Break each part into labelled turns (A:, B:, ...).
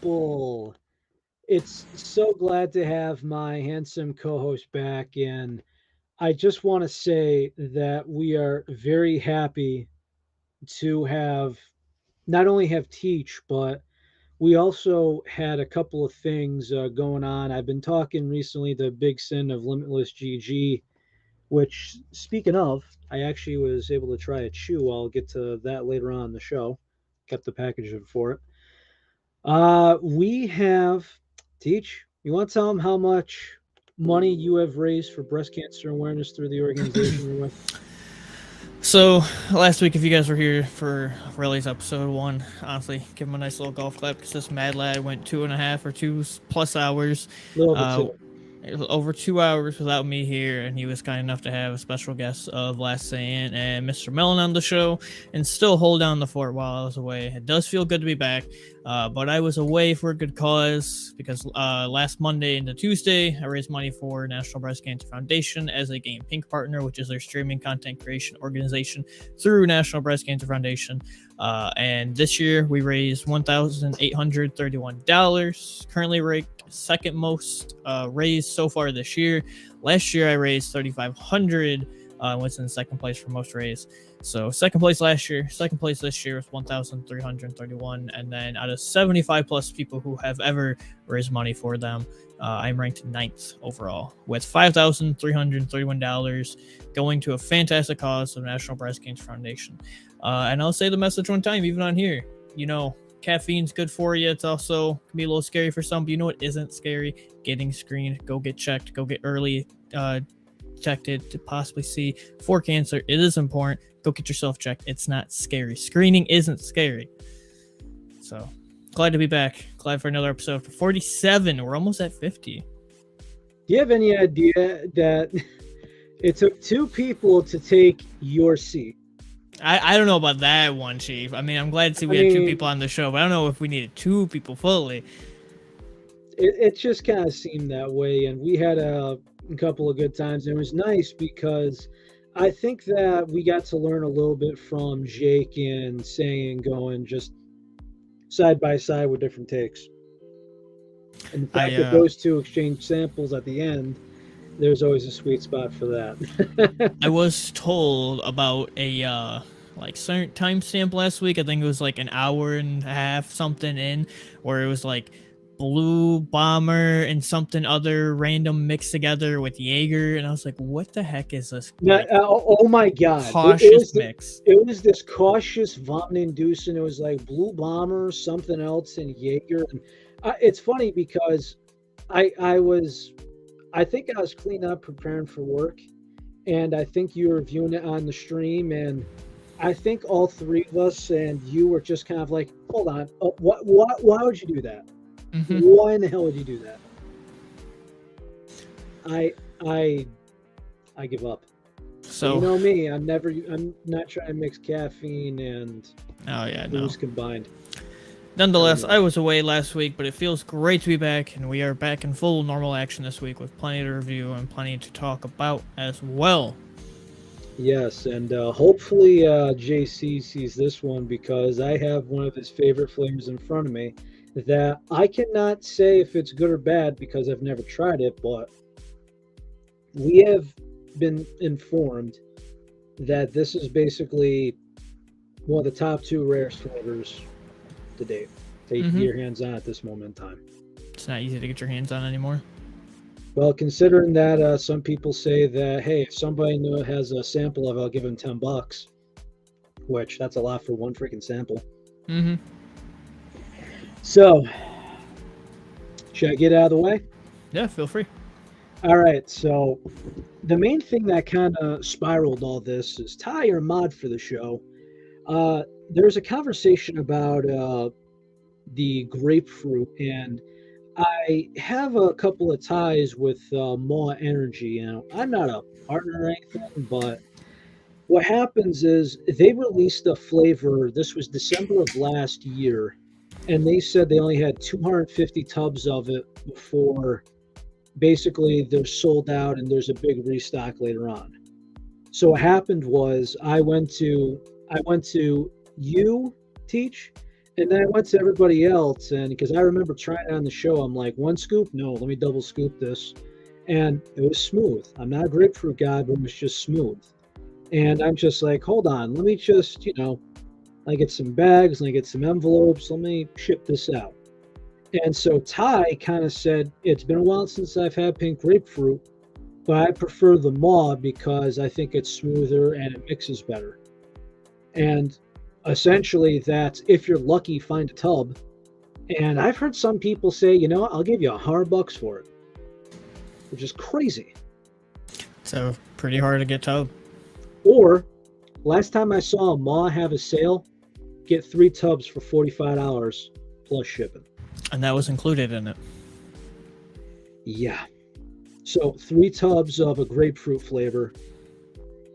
A: people? It's so glad to have my handsome co-host back, and I just want to say that we are very happy to have not only have Teach, but we also had a couple of things going on. I've been talking recently the big sin of Limitless GG, which, speaking of, I actually was able to try a chew. I'll get to that later on in the show. Got the packaging for it. We have Teach. You want to tell them how much money you have raised for breast cancer awareness through the organization you're with?
B: So last week, if you guys were here for Relly's episode 1, honestly, give him a nice little golf clap because this mad lad went 2.5 or 2+ hours,
A: A little bit
B: uh,
A: too.
B: over 2 hours without me here, and he was kind enough to have a special guest of Last Saying and Mr. Mellon on the show, and still hold down the fort while I was away. It does feel good to be back, but I was away for a good cause because last Monday into Tuesday, I raised money for National Breast Cancer Foundation as a Game Pink partner, which is their streaming content creation organization through National Breast Cancer Foundation. And this year we raised $1,831, currently ranked second most raised so far this year. Last year I raised $3,500, was in second place for most raised. So second place last year, second place this year with 1,331, and then out of 75 plus people who have ever raised money for them, I'm ranked ninth overall with $5,331 going to a fantastic cause of National Breast Cancer Foundation. And I'll say the message one time, even on here. Caffeine's good for you. It's also can be a little scary for some, but you know what isn't scary? Getting screened. Go get checked. Go get early checked to possibly see for cancer. It is important. Go get yourself checked. It's not scary. Screening isn't scary. So glad to be back. Glad for another episode for 47. We're almost at 50.
A: Do you have any idea that it took two people to take your seat?
B: I don't know about that one, Chief. I mean, I'm glad to see we had two people on the show, but I don't know if we needed two people fully.
A: It just kind of seemed that way, and we had a couple of good times. And it was nice because I think that we got to learn a little bit from Jake and saying going just side by side with different takes. And the fact that those two exchange samples at the end, there's always a sweet spot for that.
B: I was told about a certain timestamp last week. I think it was like an hour and a half something in, where it was like Blue Bomber and something other random mixed together with Jaeger, and I was like, "What the heck is this?"
A: Oh my god!
B: Cautious mix.
A: It was this cautious vomit-inducing. It was like Blue Bomber, something else, and Jaeger. And it's funny because I think I was cleaning up, preparing for work, and I think you were viewing it on the stream, and I think all three of us and you were just kind of like, "Hold on, why would you do that?
B: Mm-hmm.
A: Why in the hell would you do that?" I give up. So you know me, I'm not trying to mix caffeine and booze combined.
B: Nonetheless, I was away last week, but it feels great to be back, and we are back in full normal action this week with plenty to review and plenty to talk about as well.
A: Yes, and hopefully JC sees this one because I have one of his favorite flavors in front of me that I cannot say if it's good or bad because I've never tried it, but we have been informed that this is basically one of the top 2 rarest flavors to date. Take your hands on at this moment in time.
B: It's not easy to get your hands on anymore.
A: Well, considering that some people say that, hey, if somebody has a sample of it, I'll give him $10, which that's a lot for one freaking sample.
B: Mm-hmm.
A: So, should I get out of the way?
B: Yeah, feel free.
A: All right, so the main thing that kind of spiraled all this is Ty, our mod for the show. There's a conversation about the grapefruit, and I have a couple of ties with Moa Energy. I'm not a partner or anything, but what happens is they released a flavor. This was December of last year, and they said they only had 250 tubs of it before basically they're sold out and there's a big restock later on. So what happened was I went to you, Teach, And then I went to everybody else, and because I remember trying it on the show, I'm like, one scoop? No, let me double scoop this. And it was smooth. I'm not a grapefruit guy, but it was just smooth. And I'm just like, hold on, let me just, I get some bags, let me get some envelopes, let me ship this out. And so Ty kind of said, it's been a while since I've had pink grapefruit, but I prefer the maw because I think it's smoother and it mixes better. And essentially, that's if you're lucky, find a tub. And I've heard some people say, I'll give you $100 for it, which is crazy.
B: So pretty hard to get tub.
A: Or last time I saw a maw have a sale, get 3 tubs for $45 plus shipping.
B: And that was included in it.
A: Yeah. So 3 tubs of a grapefruit flavor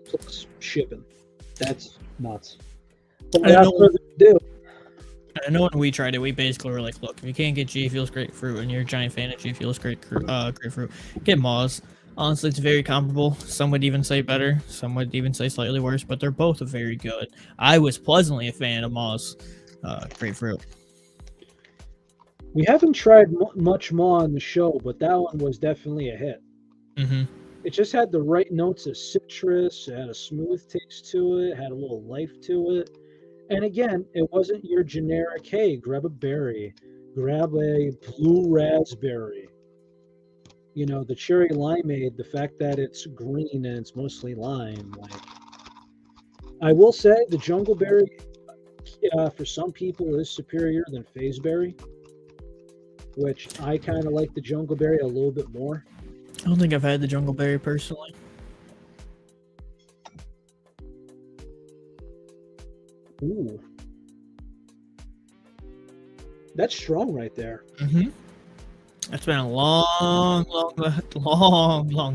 A: plus shipping. That's nuts. But without further ado,
B: I know when we tried it, we basically were like, look, if you can't get G Fuel's grapefruit and you're a giant fan of G Fuel's grapefruit, get Maws. Honestly, it's very comparable. Some would even say better. Some would even say slightly worse, but they're both very good. I was pleasantly a fan of Maws grapefruit.
A: We haven't tried much maw on the show, but that one was definitely a hit.
B: Mm-hmm.
A: It just had the right notes of citrus. It had a smooth taste to it. Had a little life to it. And again, it wasn't your generic, hey, grab a berry, grab a blue raspberry. The cherry limeade, the fact that it's green and it's mostly lime. I will say the jungleberry, for some people, is superior than phaseberry, which I kind of like the jungleberry a little bit more.
B: I don't think I've had the jungleberry personally.
A: Ooh. That's strong right there.
B: Mm-hmm. It's been a long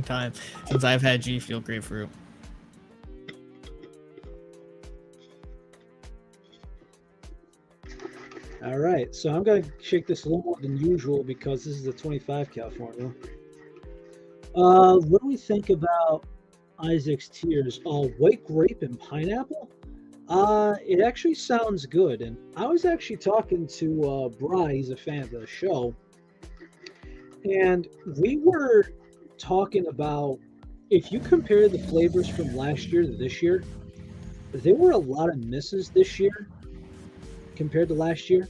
B: time since I've had G Fuel grapefruit.
A: All right, so I'm going to shake this a little more than usual because this is a 25 cal formula. What do we think about Isaac's Tears? White grape and pineapple? It actually sounds good. And I was actually talking to Bri, he's a fan of the show. And we were talking about, if you compare the flavors from last year to this year, there were a lot of misses this year compared to last year.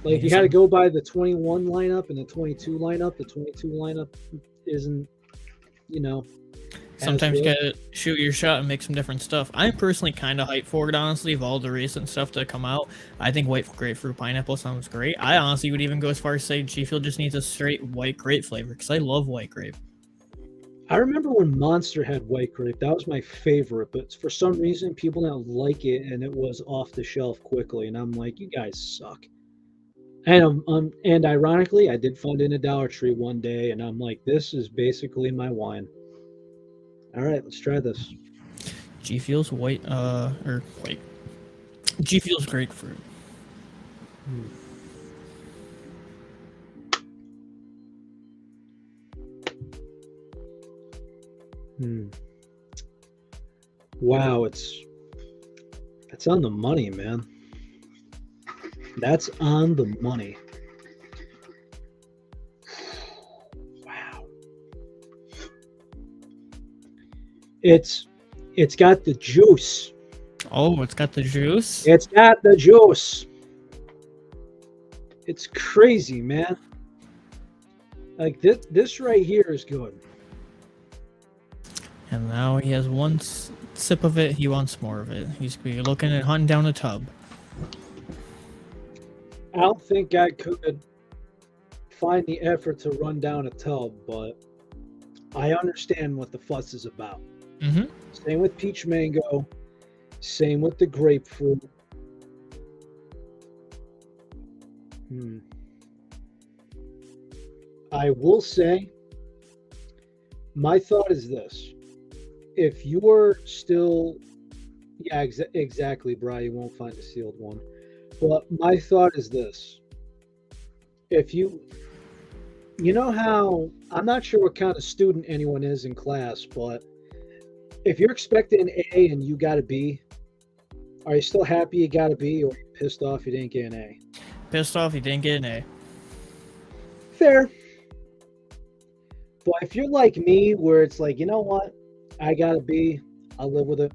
A: Like, if you had to go by the 21 lineup and the 22 lineup, the 22 lineup isn't,
B: sometimes you gotta shoot your shot and make some different stuff. I'm personally kind of hyped for it, honestly, of all the recent stuff to come out. I think white grapefruit pineapple sounds great. I honestly would even go as far as say G Fuel just needs a straight white grape flavor, because I love white grape.
A: I remember when Monster had white grape. That was my favorite, but for some reason, people didn't like it, and it was off the shelf quickly. And I'm like, you guys suck. And ironically, I did find it in a Dollar Tree one day, and I'm like, this is basically my wine. All right, let's try this.
B: G Fuel's G Fuel's grapefruit.
A: Wow, it's on the money, man. That's on the money. Wow. It's got the juice.
B: Oh, it's got the juice?
A: It's got the juice. It's crazy, man. Like this right here is good.
B: And now he has one sip of it. He wants more of it. He's looking at hunting down a tub.
A: I don't think I could find the effort to run down a tub, but I understand what the fuss is about.
B: Mm-hmm.
A: Same with peach mango. Same with the grapefruit. I will say, my thought is this. If you are still, yeah, exactly, Bri, you won't find a sealed one. But my thought is this. If you know how, I'm not sure what kind of student anyone is in class, but if you're expecting an A and you got a B, are you still happy you got a B, or are you pissed off you didn't get an A.
B: Pissed off you didn't get an A.
A: Fair. But if you're like me, where it's like, you know what? I got a B. I'll live with it.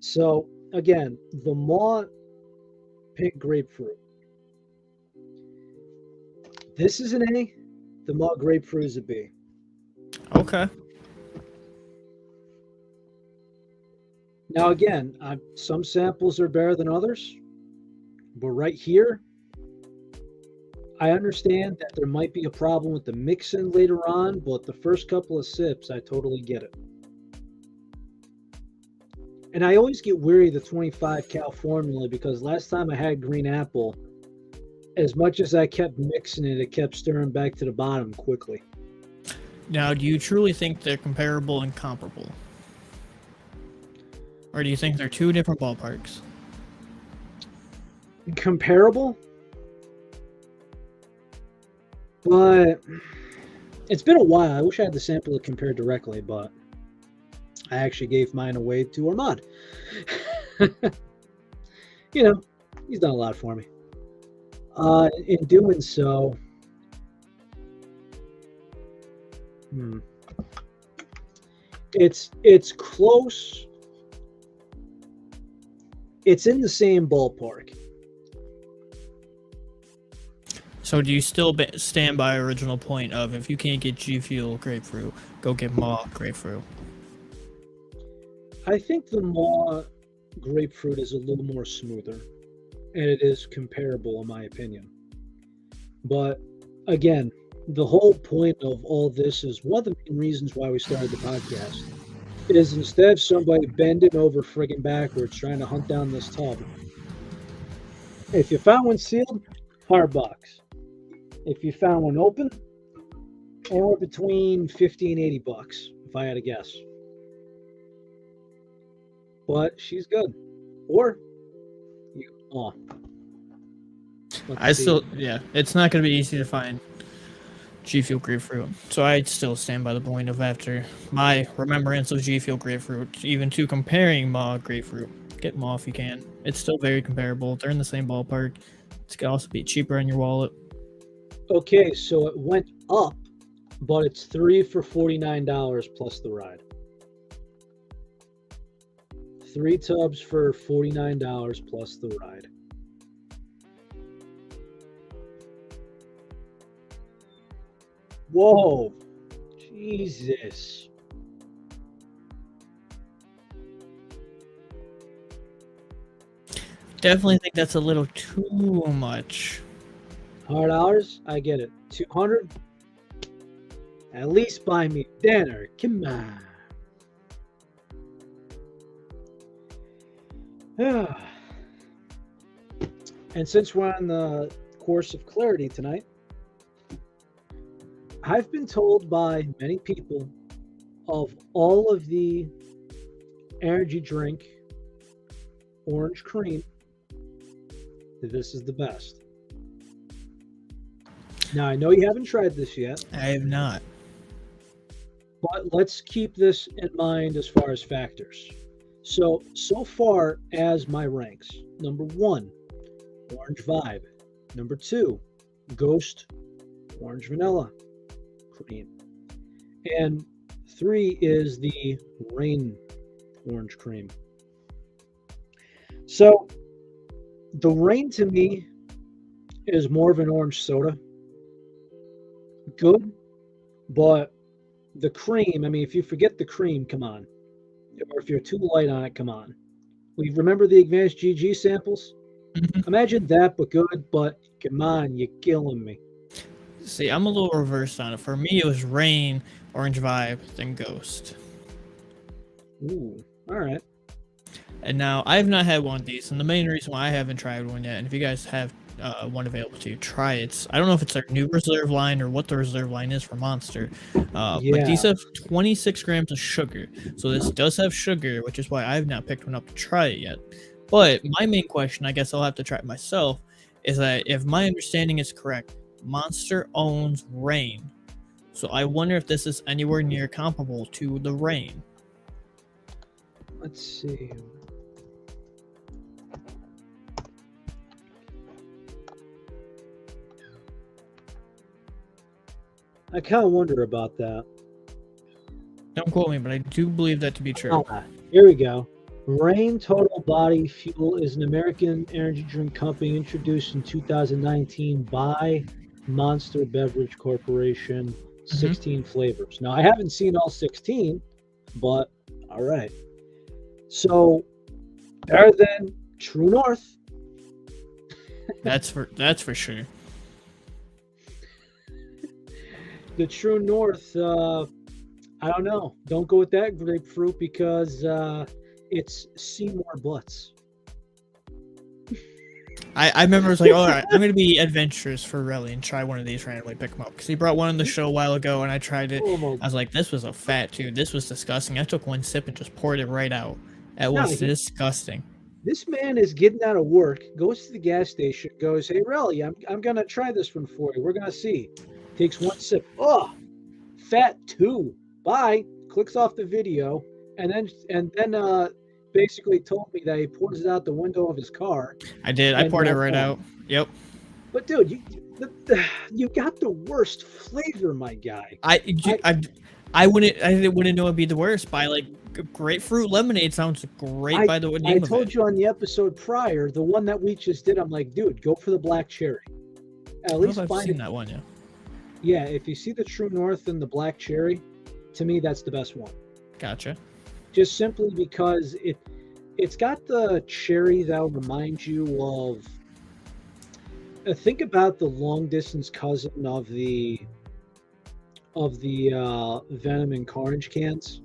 A: So, again, the Maw Pink Grapefruit. This is an A. The Maw Grapefruit is a B.
B: Okay.
A: Now, again, some samples are better than others. But right here, I understand that there might be a problem with the mixing later on, but the first couple of sips, I totally get it. And I always get weary of the 25 cal formula because last time I had green apple, as much as I kept mixing it, it kept stirring back to the bottom quickly.
B: Now, do you truly think they're comparable and comparable? Or do you think they're two different ballparks?
A: Comparable? But it's been a while. I wish I had the sample to compare directly, but I actually gave mine away to Armand. You know, he's done a lot for me. In doing so, it's close. It's in the same ballpark.
B: So do you still stand by original point of if you can't get G Fuel grapefruit, go get Maw grapefruit?
A: I think the Maw grapefruit is a little more smoother, and it is comparable in my opinion. But again, the whole point of all this is one of the main reasons why we started the podcast is instead of somebody bending over friggin' backwards trying to hunt down this tub, if you found one sealed, $100. If you found one open, anywhere between $50 and $80, if I had to guess. But she's good. Or
B: it's not going to be easy to find G Fuel grapefruit. So I'd still stand by the point of after my remembrance of G Fuel grapefruit, even to comparing Maw grapefruit. Get Maw if you can. It's still very comparable. They're in the same ballpark. It's going to also be cheaper in your wallet.
A: Okay, so it went up, but it's 3 for $49 plus the ride. 3 tubs for $49 plus the ride. Whoa, Jesus.
B: Definitely think that's a little too much.
A: $100, I get it. 200, at least buy me dinner. Come on. And since we're on the course of clarity tonight, I've been told by many people of all of the energy drink orange cream that this is the best. Now, I know you haven't tried this yet.
B: I have not.
A: But let's keep this in mind as far as factors. So far as my ranks, number 1, Orange Vibe. Number 2, Ghost Orange Vanilla Cream. And 3 is the Rain Orange Cream. So the Rain to me is more of an orange soda. Good, but the cream, I mean, if you forget the cream, come on. Or if you're too light on it, come on. We remember the Advanced GG samples?
B: Mm-hmm.
A: Imagine that, but good, but come on, you're killing me.
B: See, I'm a little reversed on it. For me, it was Rain, Orange Vibe, then Ghost.
A: Ooh, all right.
B: And now, I've not had one of these, and the main reason why I haven't tried one yet, and if you guys have one available to you, try it. I don't know if it's their new reserve line or what the reserve line is for Monster, but these have 26 grams of sugar. So this does have sugar, which is why I've not picked one up to try it yet. But my main question, I guess I'll have to try it myself, is that if my understanding is correct, Monster owns Rain. So I wonder if this is anywhere near comparable to the Rain.
A: Let's see. I kind of wonder about that.
B: Don't quote me, but I do believe that to be true.
A: Here we go. Rain Total Body Fuel is an American energy drink company introduced in 2019 by Monster Beverage Corporation. 16 flavors. Now, I haven't seen all 16, but all right. So, better than True North.
B: That's for sure.
A: The True North, I don't know. Don't go with that grapefruit because it's Seymour Butts.
B: I remember it was like, all right, I'm gonna be adventurous for Relly and try one of these randomly, pick them up because he brought one on the show a while ago and I tried it.
A: Oh,
B: I was like, this was a fat tube. This was disgusting. I took one sip and just poured it right out. It was disgusting.
A: This man is getting out of work, goes to the gas station, goes, "Hey, Relly, I'm gonna try this one for you. We're gonna see." Takes one sip. Oh, fat two. Bye. Clicks off the video, and then basically told me that he pours it out the window of his car.
B: I did. I poured it right out. Yep.
A: But dude, you got the worst flavor, my guy.
B: I wouldn't know it'd be the worst. By like grapefruit lemonade sounds great. By the way,
A: I told you on the episode prior, the one that we just did. I'm like, dude, go for the black cherry. At least
B: I've seen that one. Yeah.
A: Yeah, if you see the True North and the black cherry, to me that's the best one.
B: Gotcha.
A: Just simply because it's got the cherry that will remind you of. Think about the long distance cousin of the Venom and Carnage cans.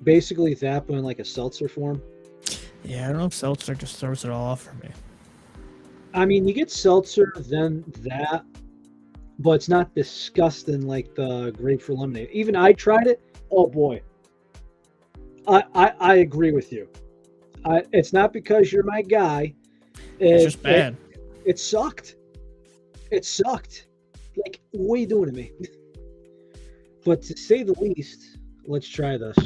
A: Basically, that but in like a seltzer form.
B: Yeah, I don't know if seltzer just throws it all off for me.
A: I mean, you get seltzer, then that, but it's not disgusting like the grapefruit lemonade. Even I tried it. Oh boy, I agree with you. It's not because you're my guy.
B: It's just bad.
A: It sucked. It sucked. Like, what are you doing to me? But to say the least, let's try this.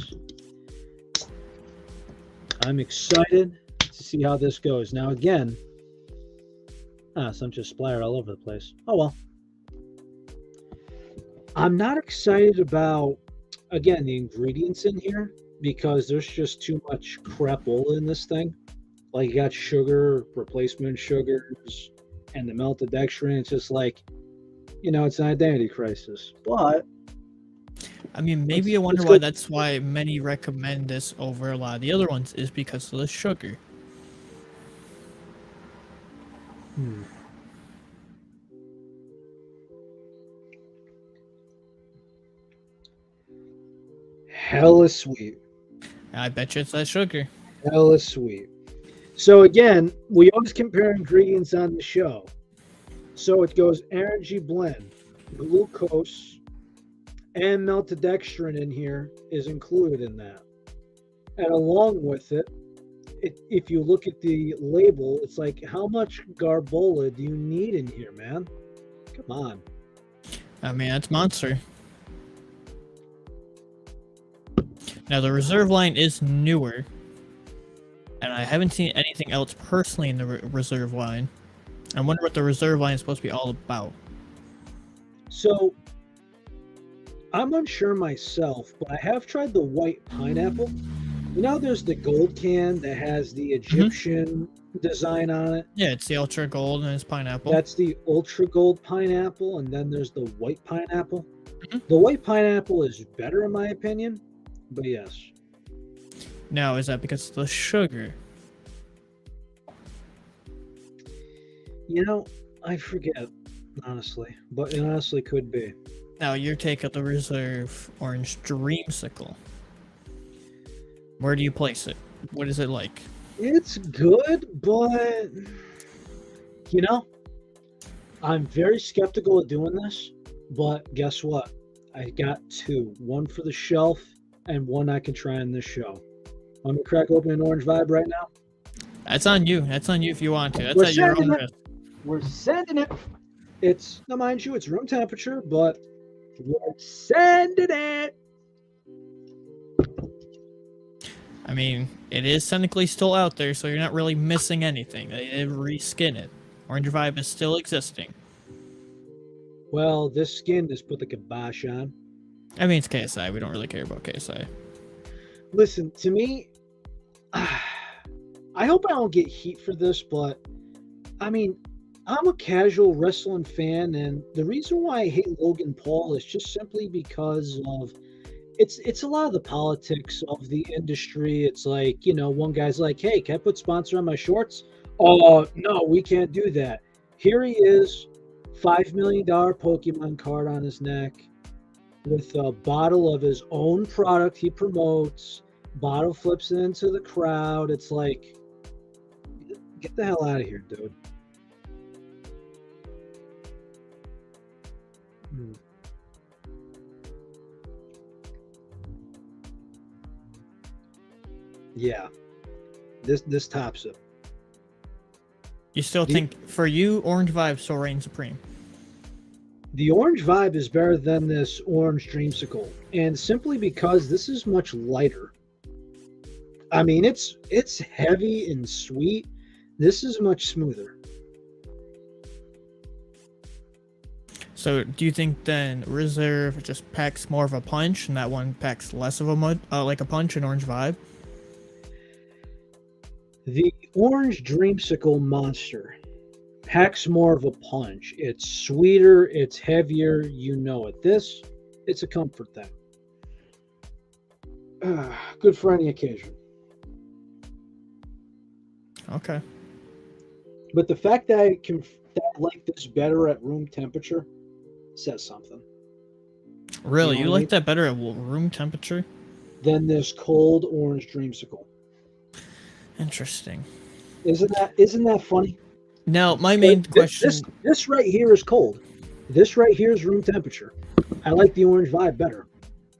A: I'm excited to see how this goes. Now, again, some just splattered all over the place. Oh, well. I'm not excited about, again, the ingredients in here because there's just too much crapola in this thing. Like, you got sugar, replacement sugars, and the melted dextrin. It's just like, it's an identity crisis. But
B: I mean, maybe I wonder why that's why many recommend this over a lot of the other ones is because of the sugar.
A: Hella sweet.
B: I bet you it's that sugar.
A: Hella sweet. So again, we always compare ingredients on the show. So it goes energy blend, glucose, and melted dextrin in here is included in that. And along with it, if you look at the label, it's like, how much garbola do you need in here, man? Come on.
B: I mean, that's Monster. Now, the reserve line is newer. And I haven't seen anything else personally in the reserve line. I wonder what the reserve line is supposed to be all about.
A: So, I'm unsure myself, but I have tried the white pineapple. There's the gold can that has the Egyptian design on it.
B: Yeah, it's the ultra gold and it's pineapple.
A: That's the ultra gold pineapple, and then there's the white pineapple. The white pineapple is better in my opinion, but yes.
B: Now, is that because of the sugar?
A: I forget, honestly, but it honestly could be.
B: Now, your take of the reserve orange dreamsicle. Where do you place it? What is it like?
A: It's good, but I'm very skeptical of doing this. But guess what? I got two. One for the shelf and one I can try on this show. Want me to crack open an orange vibe right now?
B: That's on you. That's on you if you want to. That's at your own risk.
A: We're sending it. Now mind you, it's room temperature, but we're sending it.
B: I mean, it is technically still out there, so you're not really missing anything. They did reskin it. Orange Vibe is still existing.
A: Well, this skin just put the kibosh on.
B: I mean, it's KSI. We don't really care about KSI.
A: Listen, to me, I hope I don't get heat for this, but I mean, I'm a casual wrestling fan, and the reason why I hate Logan Paul is just simply because of it's a lot of the politics of the industry. It's like, one guy's like, "Hey, can I put sponsor on my shorts?" Oh, no, we can't do that. Here he is, $5 million Pokemon card on his neck with a bottle of his own product he promotes. Bottle flips it into the crowd. It's like, get the hell out of here, dude. Hmm. Yeah, this tops it.
B: You still
A: The
B: think, for you, Orange Vibe still reigns supreme?
A: the orange vibe is better than this orange dreamsicle, and simply because this is much lighter. I mean, it's heavy and sweet. This is much smoother.
B: So do you think then Reserve just packs more of a punch, and that one packs less of a like a punch in Orange Vibe?
A: The orange dreamsicle monster packs more of a punch. It's sweeter, it's heavier, you know it. This, it's a comfort thing. Good for any occasion.
B: Okay.
A: But the fact that I like this better at room temperature says something. You
B: Really,
A: know
B: you
A: what I
B: like
A: mean?
B: that better at room temperature?
A: Than this cold orange dreamsicle.
B: Interesting.
A: Isn't that funny?
B: Now, my
A: But
B: main
A: this
B: question.
A: this right here is cold. This right here is room temperature. I like the orange vibe better.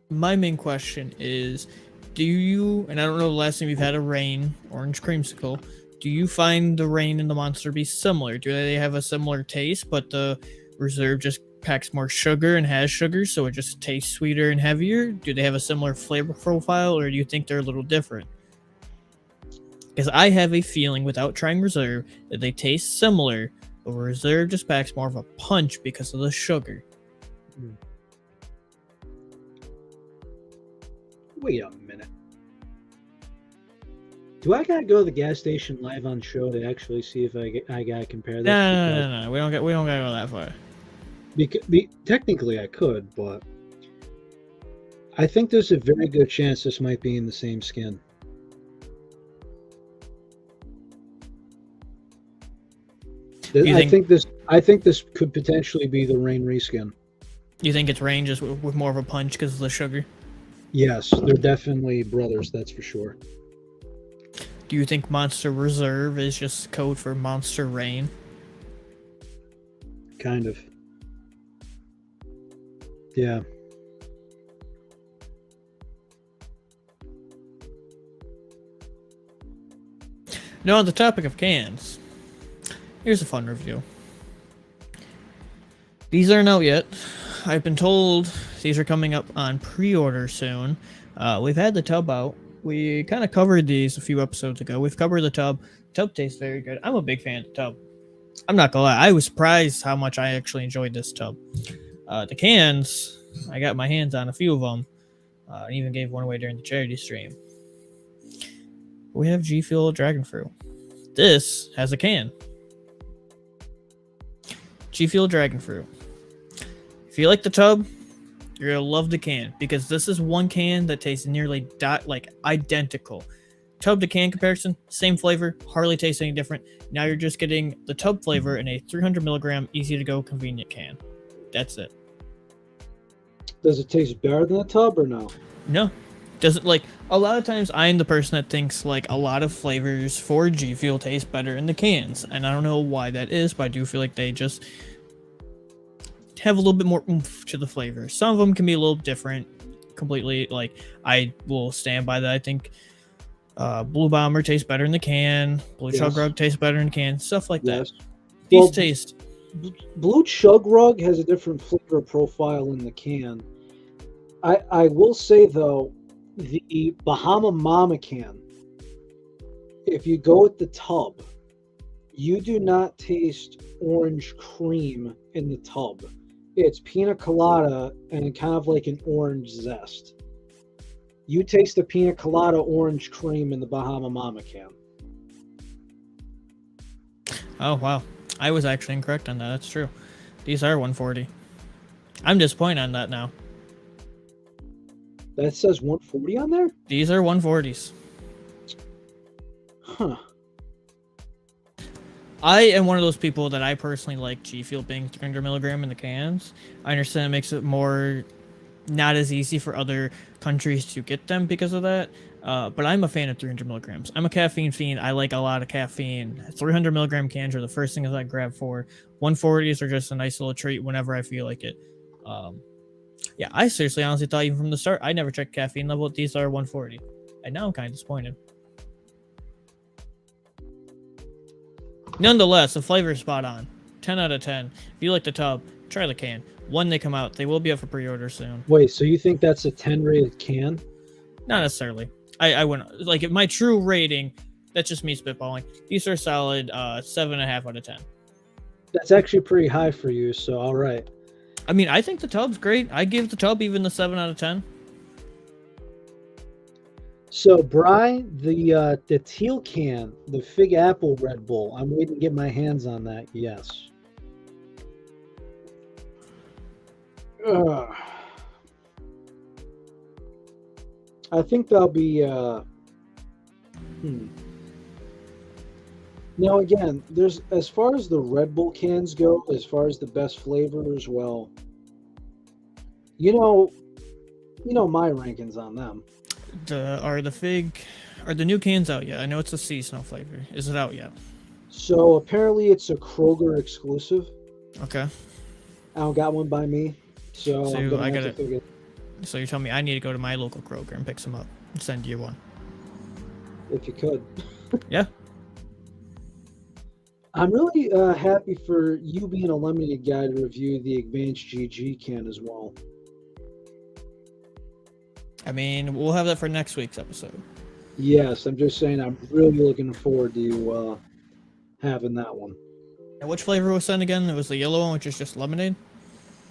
B: My main question is, do you, and I don't know the last time you've had a rain orange creamsicle, do you find the rain and the monster be similar? Do they have a similar taste, but the reserve just packs more sugar and has sugar, so it just tastes sweeter and heavier? Do they have a similar flavor profile, or do you think they're a little different? Because I have a feeling, without trying reserve, that they taste similar, but reserve just packs more of a punch because of the sugar.
A: Wait a minute. Do I gotta go to the gas station live on show to actually see if I gotta compare
B: No,
A: this?
B: no, no, no, no. We don't gotta go that far.
A: Technically I could, but I think there's a very good chance this might be in the same skin.
B: You think
A: I think this could potentially be the Rain reskin.
B: you think it's rain just with more of a punch because of the sugar?
A: Yes, they're definitely brothers, that's for sure.
B: Do you think Monster Reserve is just code for Monster Rain?
A: Kind of. Yeah.
B: Now, on the topic of cans, here's a fun review. These aren't out yet. I've been told these are coming up on pre-order soon. We've had the tub out. We kind of covered these a few episodes ago. We've covered the tub. Tub tastes very good. I'm a big fan of the tub. I'm not gonna lie. I was surprised how much I actually enjoyed this tub. The cans, I got my hands on a few of them. I even gave one away during the charity stream. We have G Fuel Dragon Fruit. This has a can. G Fuel Dragon Fruit. If you like the tub, you're gonna love the can because this is one can that tastes nearly like identical. Tub to can comparison, same flavor, hardly tastes any different. Now you're just getting the tub flavor in a 300 milligram, easy to go, convenient can. That's it.
A: Does it taste better than the tub or no?
B: No, doesn't. Like, a lot of times I'm the person that thinks like a lot of flavors for G Fuel taste better in the cans, and I don't know why that is, but I do feel like they just have a little bit more oomph to the flavor. Some of them can be a little different completely. Like, I will stand by that. I think Blue Bomber tastes better in the can. Blue
A: Yes.
B: Chug Rug tastes better in the can. Stuff like
A: Yes.
B: that. These
A: Well,
B: taste.
A: Blue Chug Rug has a different flavor profile in the can. I will say though, the Bahama Mama can, if you go with the tub, you do not taste orange cream in the tub. It's pina colada and kind of like an orange zest. You taste the pina colada orange cream in the Bahama Mama can.
B: Oh wow, I was actually incorrect on that. That's true. These are 140. I'm disappointed on that now.
A: That says 140 on there?
B: These are 140s.
A: Huh.
B: I am one of those people that I personally like G Fuel being 300 milligram in the cans. I understand it makes it more not as easy for other countries to get them because of that. But I'm a fan of 300 milligrams. I'm a caffeine fiend. I like a lot of caffeine. 300 milligram cans are the first things I grab for. 140s are just a nice little treat whenever I feel like it. Yeah, I seriously honestly thought even from the start, I never checked caffeine level. These are 140. And now I'm kind of disappointed. Nonetheless, the flavor is spot on. 10 out of 10. If you like the tub, try the can. When they come out, they will be up for pre-order soon.
A: Wait, so you think that's a 10 rated can?
B: Not necessarily. I wouldn't like my true rating. That's just me spitballing. These are solid 7.5 out of 10.
A: That's actually pretty high for you, so all right.
B: I mean, I think the tub's great. I give the tub even the 7 out of 10.
A: So, Bry, the teal can, the Fig Apple Red Bull, I'm waiting to get my hands on that, yes. Ugh. I think that'll be, Now, again, there's, as far as the Red Bull cans go, as far as the best flavors, well, you know my rankings on them.
B: Are the new cans out yet? I know it's a seasonal flavor. Is it out yet?
A: So apparently it's a Kroger exclusive.
B: Okay.
A: I don't got one by me, so I'm gonna
B: I
A: have
B: gotta.
A: to figure.
B: So you're telling me I need to go to my local Kroger and pick some up and send you one?
A: If you could.
B: Yeah.
A: I'm really happy for you being a limited guy to review the Advanced GG can as well.
B: I mean, we'll have that for next week's episode.
A: Yes, I'm just saying I'm really looking forward to you having that one.
B: And which flavor was sent again? It was the yellow one, which is just lemonade.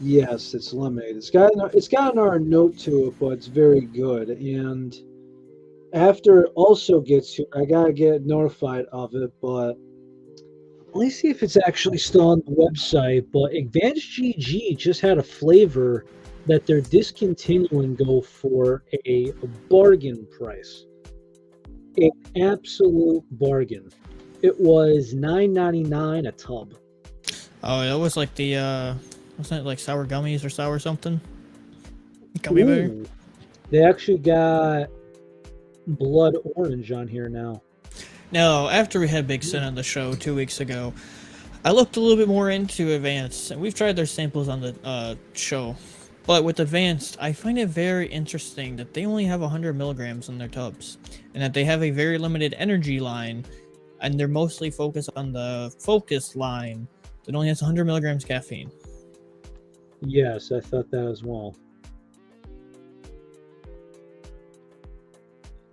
A: Yes, it's lemonade. It's got our note to it, but it's very good. And after it also gets here, I gotta get notified of it, but let me see if it's actually still on the website. But Advanced GG just had a flavor that they're discontinuing go for a bargain price. An absolute bargain. It was $9.99 a tub.
B: Oh, it was like the wasn't it like sour gummies or sour something? Gummy bear.
A: They actually got blood orange on here now.
B: Now, after we had Big Sin on the show 2 weeks ago, I looked a little bit more into Advanced, and we've tried their samples on the show. But with Advanced, I find it very interesting that they only have 100 milligrams in their tubs, and that they have a very limited energy line, and they're mostly focused on the Focus line that only has 100 milligrams caffeine.
A: Yes, I thought that as well.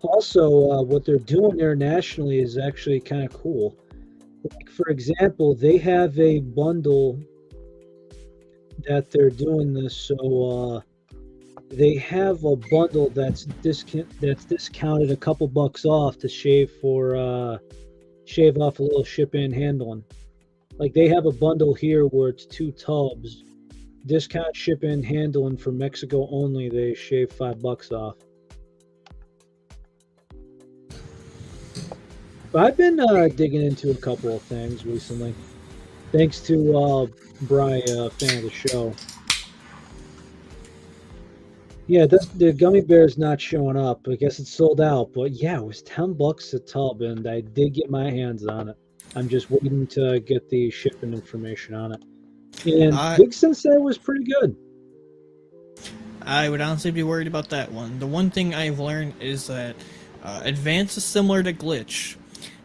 A: Also, what they're doing there nationally is actually kind of cool. Like, for example, they have a bundle that they're doing this, so they have a bundle that's discounted a couple bucks off to shave off a little shipping and handling. Like, they have a bundle here where it's 2 tubs, discount shipping and handling for Mexico only. They shave $5 off. But I've been digging into a couple of things recently, thanks to Bry, a fan of the show. Yeah, the gummy bear is not showing up. I guess it's sold out. But yeah, it was $10 a tub, and I did get my hands on it. I'm just waiting to get the shipping information on it. And Big Sin said it was pretty good.
B: I would honestly be worried about that one. The one thing I've learned is that Advance is similar to Glitch.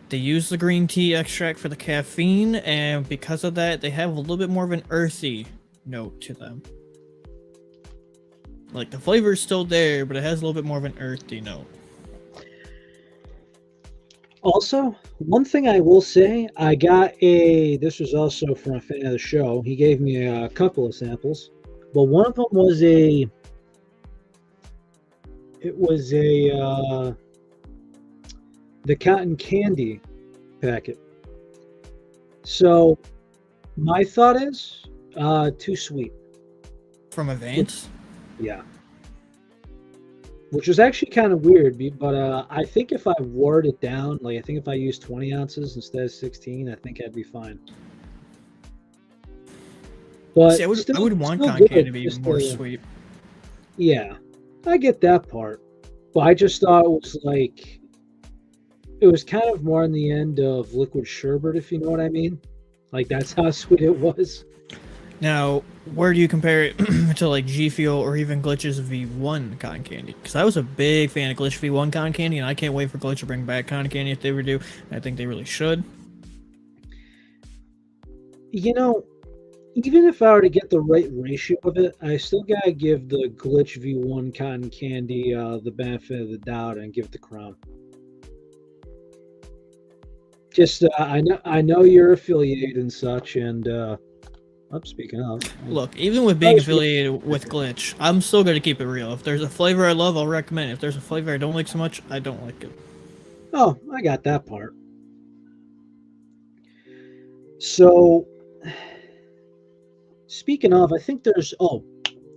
B: They use the green tea extract for the caffeine, and because of that, they have a little bit more of an earthy note to them. Like, the flavor is still there, but it has a little bit more of an earthy note.
A: Also, one thing I will say, this was also from a fan of the show. He gave me a couple of samples. but one of them was a. It was a the cotton candy packet. So my thought is too sweet.
B: From Advance.
A: Yeah. Which was actually kind of weird, but I think if I watered it down, like I think if I used 20 ounces instead of 16, I think I'd be fine. But
B: See, I
A: still,
B: would want
A: still
B: cotton candy
A: good.
B: to be
A: Just
B: more sweet.
A: yeah, I get that part, but I just thought it was like it was kind of more on the end of liquid sherbet, if you know what I mean. Like that's how sweet it was.
B: Now, where do you compare it to like G Fuel or even Glitch's V1 cotton candy? Because I was a big fan of Glitch V1 cotton candy, and I can't wait for Glitch to bring back cotton candy if they ever do. I think they really should.
A: You know, even if I were to get the right ratio of it, I still gotta give the Glitch V1 cotton candy the benefit of the doubt and give it the crown. Just I know you're affiliated and such, and speaking of,
B: Look, even with
A: I
B: being
A: was
B: affiliated with Glitch, I'm still gonna keep it real. If there's a flavor I love, I'll recommend it. If there's a flavor I don't like so much, I don't like it.
A: oh, I got that part. So, speaking of, I think there's. Oh,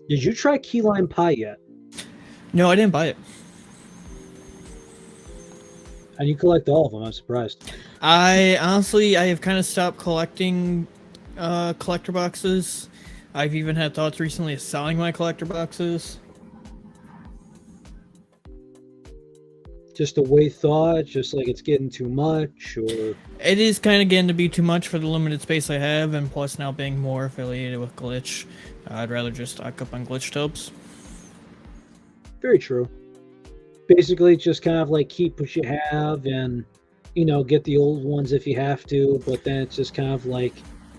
A: did you try key lime pie yet?
B: No, I didn't buy it.
A: And you collect all of them. I'm surprised.
B: I honestly, I have kind of stopped collecting collector boxes. I've even had thoughts recently of selling my collector boxes.
A: Just a way thought, just like it's getting too much, or
B: It is kind of getting to be too much for the limited space I have, and plus now being more affiliated with Glitch, I'd rather just stock up on Glitch tubes.
A: very true. Basically, just kind of like keep what you have, and get the old ones if you have to. But then it's just kind of like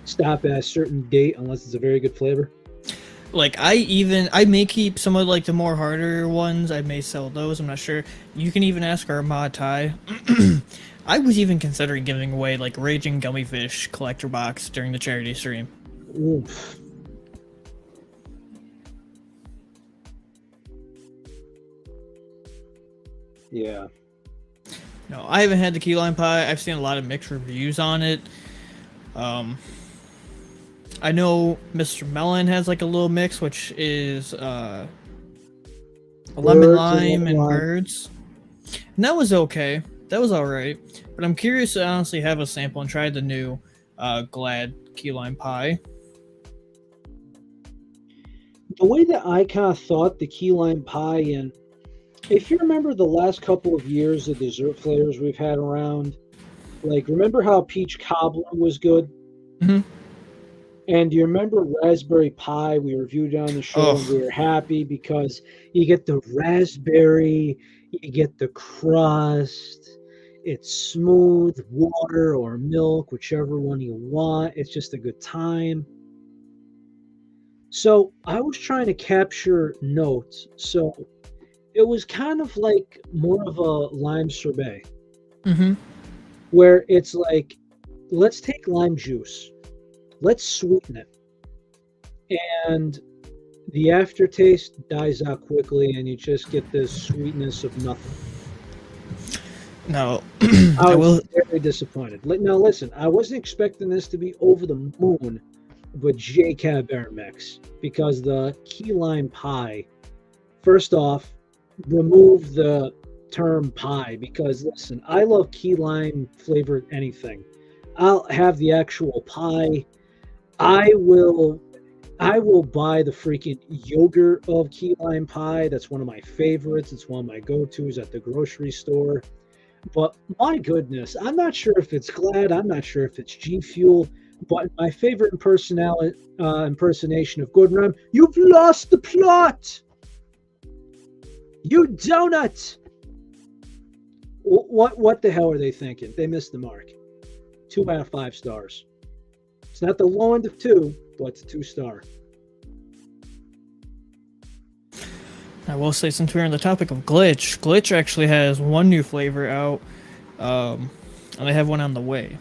A: stop at a certain date unless it's a very good flavor.
B: Like I may keep some of like the more harder ones. I may sell those. I'm not sure. You can even ask our Ma Tai. I was even considering giving away like Raging Gummy Fish collector box during the charity stream.
A: Oof. Yeah.
B: No, I haven't had the key lime pie. I've seen a lot of mixed reviews on it. I know Mr. Melon has like a little mix, which is lemon lime and birds. And that was okay. That was alright. But I'm curious to honestly have a sample and try the new Glad key lime pie.
A: The way that I kind of thought the key lime pie, and if you remember the last couple of years of dessert flavors we've had around, like remember how peach cobbler was good?
B: Mm-hmm.
A: And do you remember raspberry pie? We reviewed it on the show, and we were happy because you get the raspberry, you get the crust, it's smooth, water or milk, whichever one you want. It's just a good time. So I was trying to capture notes. So it was kind of like more of a lime sorbet,
B: Mm-hmm.
A: where it's like, let's take lime juice, let's sweeten it, and the aftertaste dies out quickly, and you just get this sweetness of nothing.
B: No,
A: I
B: I
A: was
B: will.
A: very disappointed. Now, listen, I wasn't expecting this to be over the moon, but J Cab mix, because the key lime pie, first off, remove the term pie, because listen, I love key lime flavored anything. I'll have the actual pie. I will buy the freaking yogurt of key lime pie. That's one of my favorites. It's one of my go-tos at the grocery store. But my goodness, I'm not sure if it's Glad. I'm not sure if it's G Fuel. But my favorite impersonation of Gordon Ram, you've lost the plot. You donut. What the hell are they thinking? They missed the mark. 2 out of 5 stars. It's not the low end of 2, but it's a 2-star.
B: I will say, since we're on the topic of Glitch actually has one new flavor out, and they have one on the way.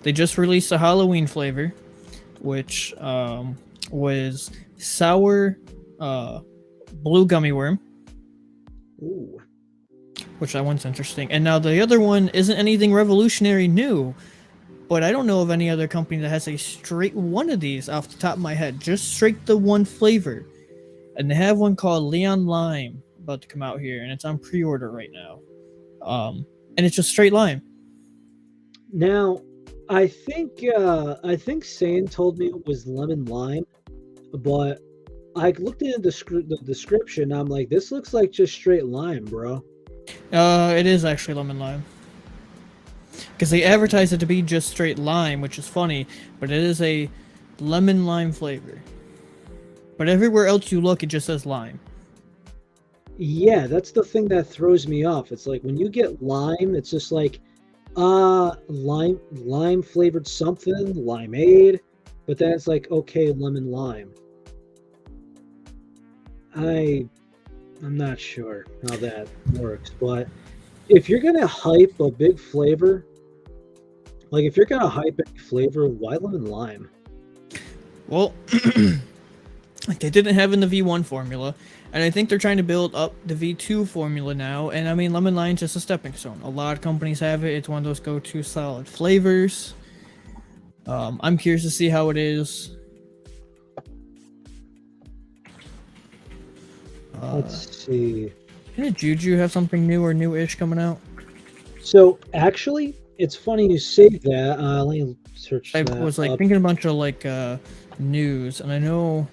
B: They just released a Halloween flavor, which was sour blue gummy worm,
A: Ooh.
B: which that one's interesting. And now the other one isn't anything revolutionary new, but I don't know of any other company that has a straight one of these off the top of my head. Just straight the one flavor. And they have one called Leon Lime about to come out here, and it's on pre-order right now. And it's just straight lime.
A: Now, I think Sane told me it was lemon lime, but I looked into the description. I'm like, this looks like just straight lime, bro.
B: It is actually lemon lime. Because they advertise it to be just straight lime, which is funny, but it is a lemon lime flavor. But everywhere else you look, it just says lime.
A: Yeah, that's the thing that throws me off. It's like when you get lime, it's just like, lime flavored something, limeade, but then it's like, okay, lemon lime. I I'm not sure how that works, but if you're gonna hype a big flavor, like if you're gonna hype a flavor, why lemon lime?
B: Well, like they didn't have in the V1 formula, and I think they're trying to build up the V2 formula now. And I mean, lemon lime's just a stepping stone. A lot of companies have it. It's one of those go-to solid flavors. I'm curious to see how it is.
A: Let's see.
B: Did Juju have something new or new-ish coming out?
A: So actually, it's funny you say that. Let me search
B: I
A: that
B: was like
A: up.
B: thinking a bunch of like news, and I know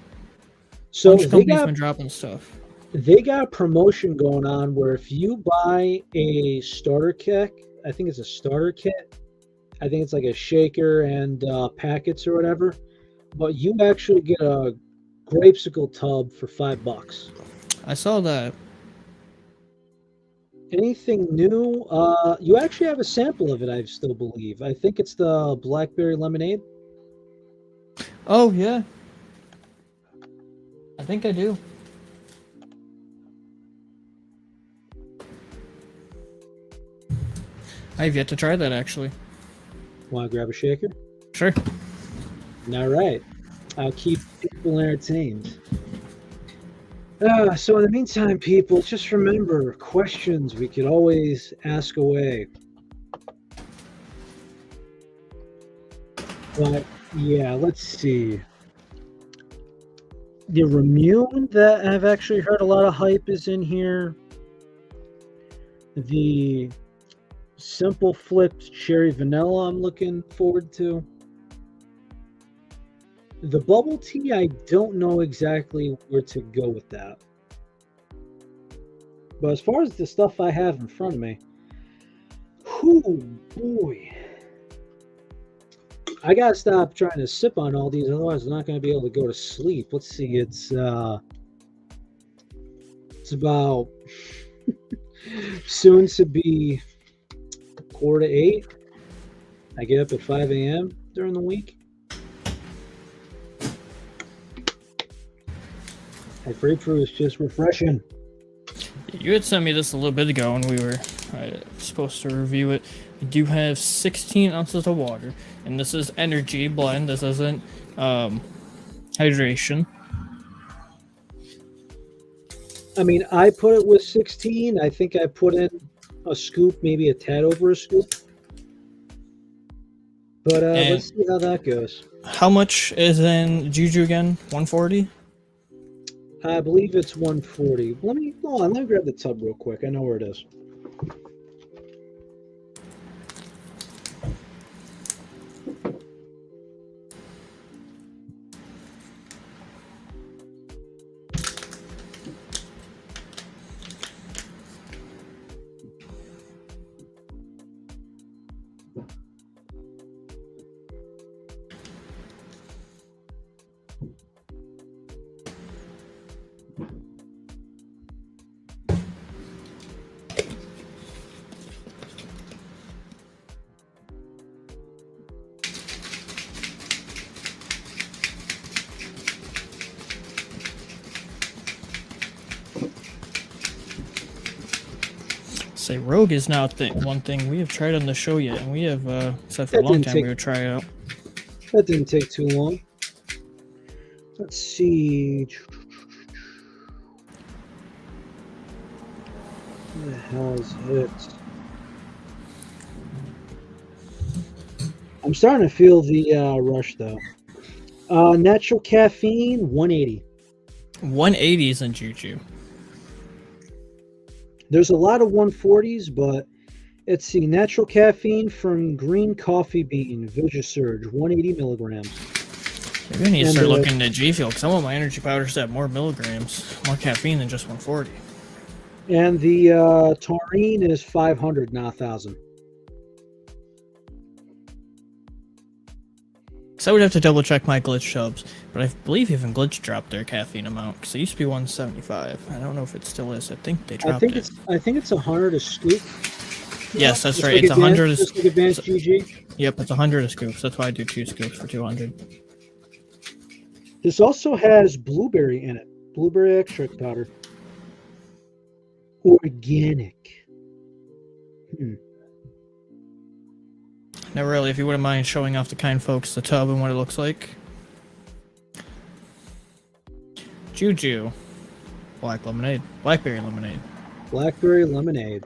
B: a
A: So
B: bunch of companies been dropping stuff.
A: they got a promotion going on where if you buy a starter kit, I think it's a starter kit. I think it's like a shaker and packets or whatever. But you actually get a grapesicle tub for $5.
B: I saw that.
A: Anything new? You actually have a sample of it, I still believe. I think it's the blackberry lemonade.
B: Oh yeah, I think I do. I've yet to try that actually.
A: Want to grab a shaker?
B: Sure.
A: All right. I'll keep people entertained. So in the meantime, people, just remember questions we could always ask away. But yeah, let's see. The Remune that I've actually heard a lot of hype is in here. The Simple Flipped Cherry Vanilla I'm looking forward to. The bubble tea, I don't know exactly where to go with that. But as far as the stuff I have in front of me, whoo boy. I gotta stop trying to sip on all these, otherwise I'm not gonna be able to go to sleep. Let's see, it's about soon to be 7:45. I get up at 5 a.m. during the week. That grapefruit is just refreshing.
B: You had sent me this a little bit ago when we were supposed to review it. I do have 16 ounces of water, and this is energy blend. This isn't hydration.
A: I mean, I put it with 16. I think I put in a scoop, maybe a tad over a scoop. But let's see how that goes.
B: How much is in Juju again? 140?
A: I believe it's 140. Let me grab the tub real quick. I know where it is.
B: Say Rogue is now one thing we have tried on the show yet, and we have said for a long time we would try it out.
A: That didn't take too long. Let's see. What the hell is it? I'm starting to feel the rush though. Natural caffeine, 180.
B: 180 is in Juju.
A: There's a lot of 140s, but let's see. Natural caffeine from green coffee bean, Vigisurge, 180 milligrams.
B: Maybe I need to
A: And
B: start looking at G Fuel because I want my energy powders to have more milligrams, more caffeine than just 140.
A: the taurine is 500, not 1,000.
B: So I would have to double check my glitch tubs, but I believe even glitch dropped their caffeine amount because it used to be 175. I don't know if it still is. I think they dropped it.
A: I think it's 100 a scoop.
B: Yes, that's
A: Just
B: right.
A: like
B: It's 100.
A: just like advanced GG.
B: Yep, it's 100 a scoop. So that's why I do 2 scoops for 200.
A: This also has blueberry in it. Blueberry extract powder. Organic.
B: Now, really, if you wouldn't mind showing off the kind folks the tub and what it looks like. Juju. Black lemonade. Blackberry lemonade.
A: Blackberry lemonade.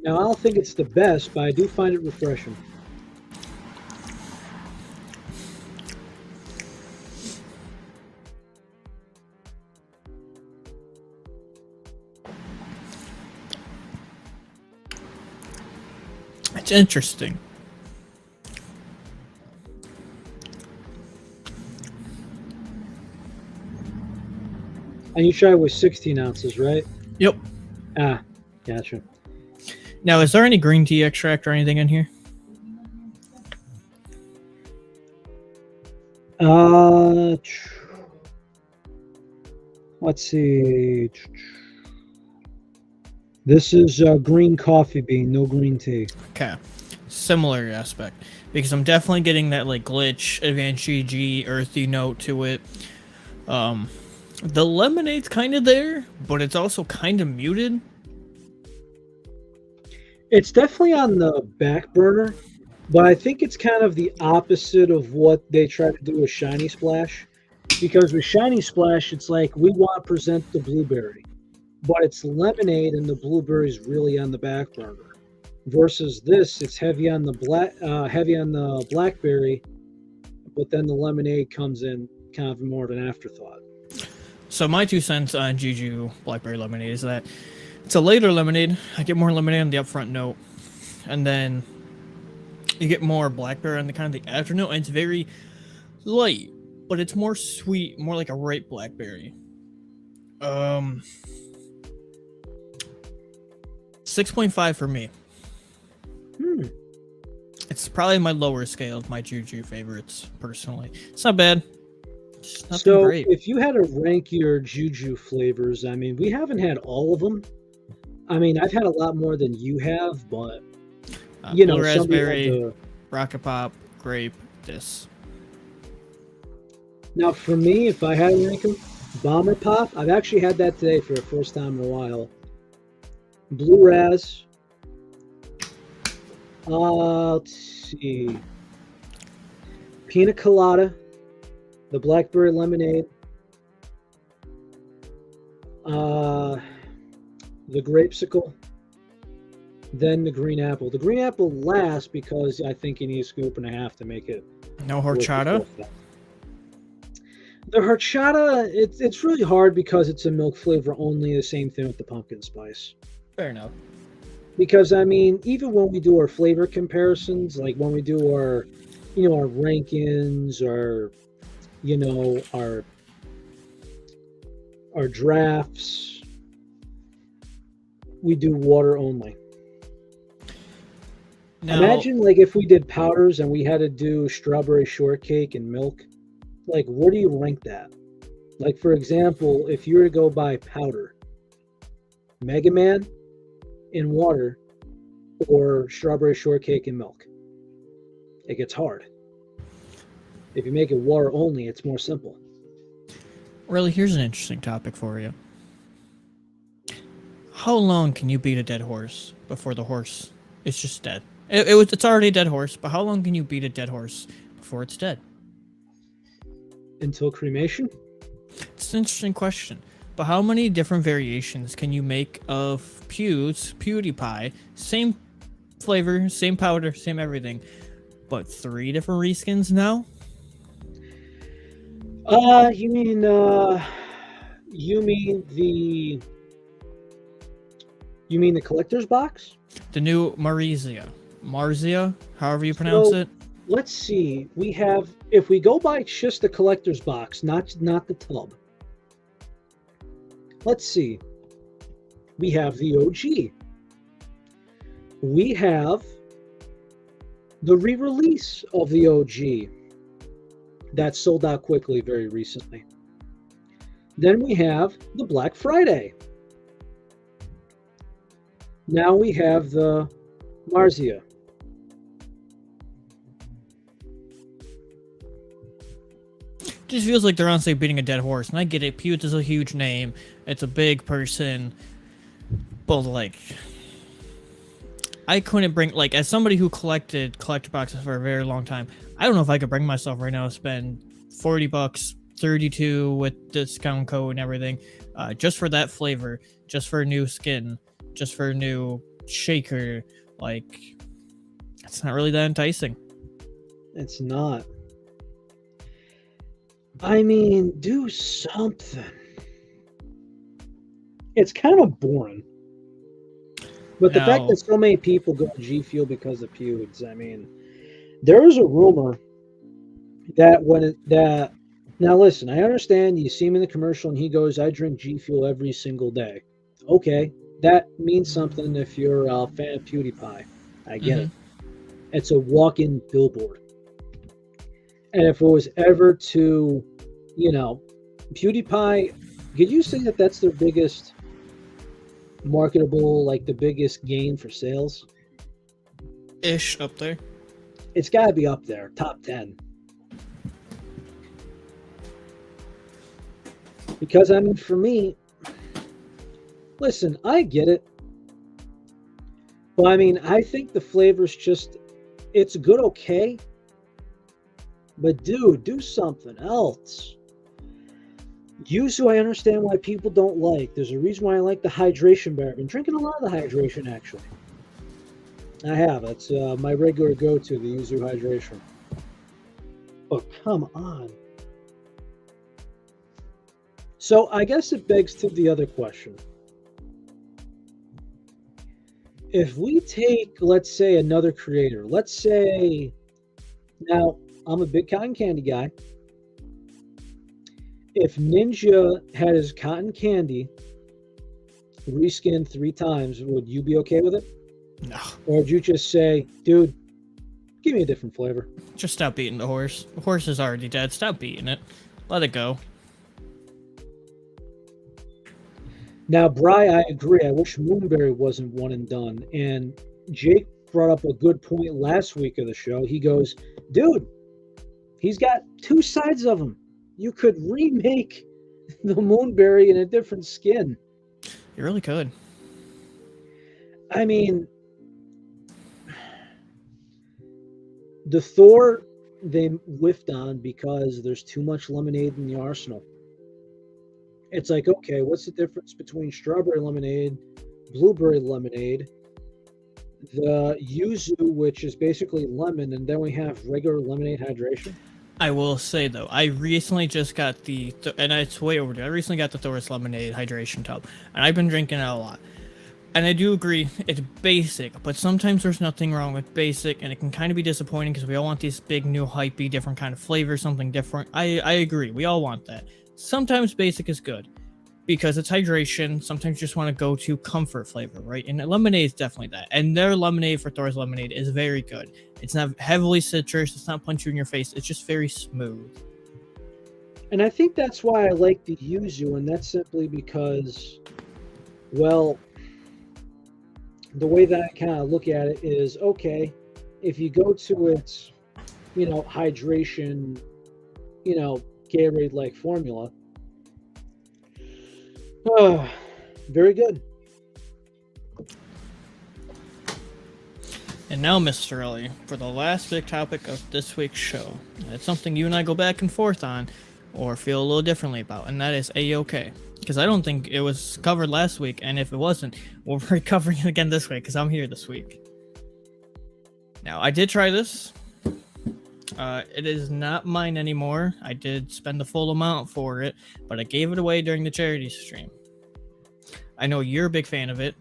A: Now, I don't think it's the best, but I do find it refreshing.
B: It's interesting.
A: And you try with 16 ounces, right?
B: Yep.
A: Ah, gotcha.
B: Now, is there any green tea extract or anything in here?
A: Let's see. This is green coffee bean, no green tea.
B: Okay. Similar aspect. Because I'm definitely getting that like glitch, advanced GG, earthy note to it. The lemonade's kind of there, but it's also kind of muted.
A: It's definitely on the back burner, but I think it's kind of the opposite of what they try to do with Shiny Splash. Because with Shiny Splash, it's like we want to present the blueberry, but it's lemonade and the blueberry's really on the back burner. Versus this, it's heavy on the blackberry, but then the lemonade comes in kind of more of an afterthought.
B: So my 2 cents on Juju Blackberry Lemonade is that it's a later lemonade. I get more lemonade on the upfront note, and then you get more blackberry on the kind of the after note, and it's very light, but it's more sweet, more like a ripe blackberry. 6.5 for me. It's probably my lower scale of my Juju favorites, personally. It's not bad. It's nothing
A: So
B: great.
A: if you had to rank your Juju flavors, I mean, we haven't had all of them. I mean, I've had a lot more than you have, but you know,
B: Blue raspberry,
A: the...
B: rocket pop, grape, this.
A: Now, for me, if I had to rank them, Bomber Pop. I've actually had that today for the first time in a while. Blue Raz. Let's see. Pina Colada. The Blackberry Lemonade. The Grapesicle. Then the Green Apple. The Green Apple last because I think you need a scoop and a half to make it.
B: No horchata?
A: The horchata, it's really hard because it's a milk flavor only. The same thing with the pumpkin spice.
B: Fair enough.
A: Because I mean, even when we do our flavor comparisons, like when we do our, you know, our rankings, or you know, our drafts, we do water only. Now, imagine like if we did powders and we had to do strawberry shortcake and milk. Like, where do you rank that? Like, for example, if you were to go by powder, Mega Man in water, or strawberry shortcake and milk, it gets hard. If you make it water only, it's more simple.
B: Really, here's an interesting topic for you. How long can you beat a dead horse before the horse is just dead? It's already a dead horse, but how long can you beat a dead horse before it's dead?
A: Until cremation?
B: It's an interesting question. But how many different variations can you make of PewDiePie? Same flavor, same powder, same everything, but 3 different reskins now?
A: You mean you mean the collector's box?
B: The new Marzia, however you pronounce
A: So
B: it.
A: let's see. We have, if we go by just the collector's box, not the tub. Let's see. We have the OG. We have the re-release of the OG that sold out quickly very recently. Then we have the Black Friday. Now we have the Marzia.
B: Just feels like they're honestly beating a dead horse. And I get it, Pewds is a huge name. It's a big person. But like, I couldn't bring, like, as somebody who collected collector boxes for a very long time, I don't know if I could bring myself right now to spend $40, 32 with discount code and everything, just for that flavor, just for a new skin, just for a new shaker. Like, it's not really that enticing.
A: It's not. I mean, do something. It's kind of boring. But the fact that so many people go to G Fuel because of Pewds, I mean, there is a rumor that now listen, I understand you see him in the commercial and he goes, I drink G Fuel every single day. Okay, that means something if you're a fan of PewDiePie. I get it. It's a walk-in billboard. And if it was ever to, PewDiePie, could you say that that's their biggest marketable, like the biggest gain for sales?
B: Ish, up there.
A: It's got to be up there, top 10. Because, I mean, for me, listen, I get it. But, I mean, I think the flavor's just, it's good, okay. But, dude, do something else. Yuzu, I understand why people don't like. There's a reason why I like the hydration bar. I've been drinking a lot of the hydration, actually. I have. It's my regular go-to, the Yuzu hydration. But come on. So I guess it begs to the other question. If we take, let's say, another creator. Let's say, now, I'm a big cotton candy guy. If Ninja had his cotton candy reskinned 3 times, would you be okay with it?
B: No.
A: Or would you just say, dude, give me a different flavor?
B: Just stop beating the horse. The horse is already dead. Stop beating it. Let it go.
A: Now, Bri, I agree. I wish Moonberry wasn't one and done. And Jake brought up a good point last week of the show. He goes, dude, he's got 2 sides of him. You could remake the Moonberry in a different skin.
B: You really could.
A: I mean, the Thor they whiffed on because there's too much lemonade in the arsenal. It's like, okay, what's the difference between strawberry lemonade, blueberry lemonade, the yuzu, which is basically lemon, and then we have regular lemonade hydration?
B: I will say, though, I recently just got and it's way overdue. I recently got the Thor's Lemonade hydration tub, and I've been drinking it a lot. And I do agree, it's basic, but sometimes there's nothing wrong with basic, and it can kind of be disappointing because we all want these big, new, hypey, different kind of flavors, something different. I agree, we all want that. Sometimes basic is good because it's hydration. Sometimes you just want to go to comfort flavor, right? And lemonade is definitely that. And their lemonade for Thor's Lemonade is very good. It's not heavily citrus. It's not punch you in your face. It's just very smooth.
A: And I think that's why I like the yuzu, and that's simply because, well, the way that I kind of look at it is, okay, if you go to its, hydration, Gatorade-like formula, very good.
B: And now, Mr. Relly, for the last big topic of this week's show. It's something you and I go back and forth on, or feel a little differently about, and that is A-OK. Because I don't think it was covered last week, and if it wasn't, we're recovering it again this week, because I'm here this week. Now, I did try this. It is not mine anymore. I did spend the full amount for it, but I gave it away during the charity stream. I know you're a big fan of it.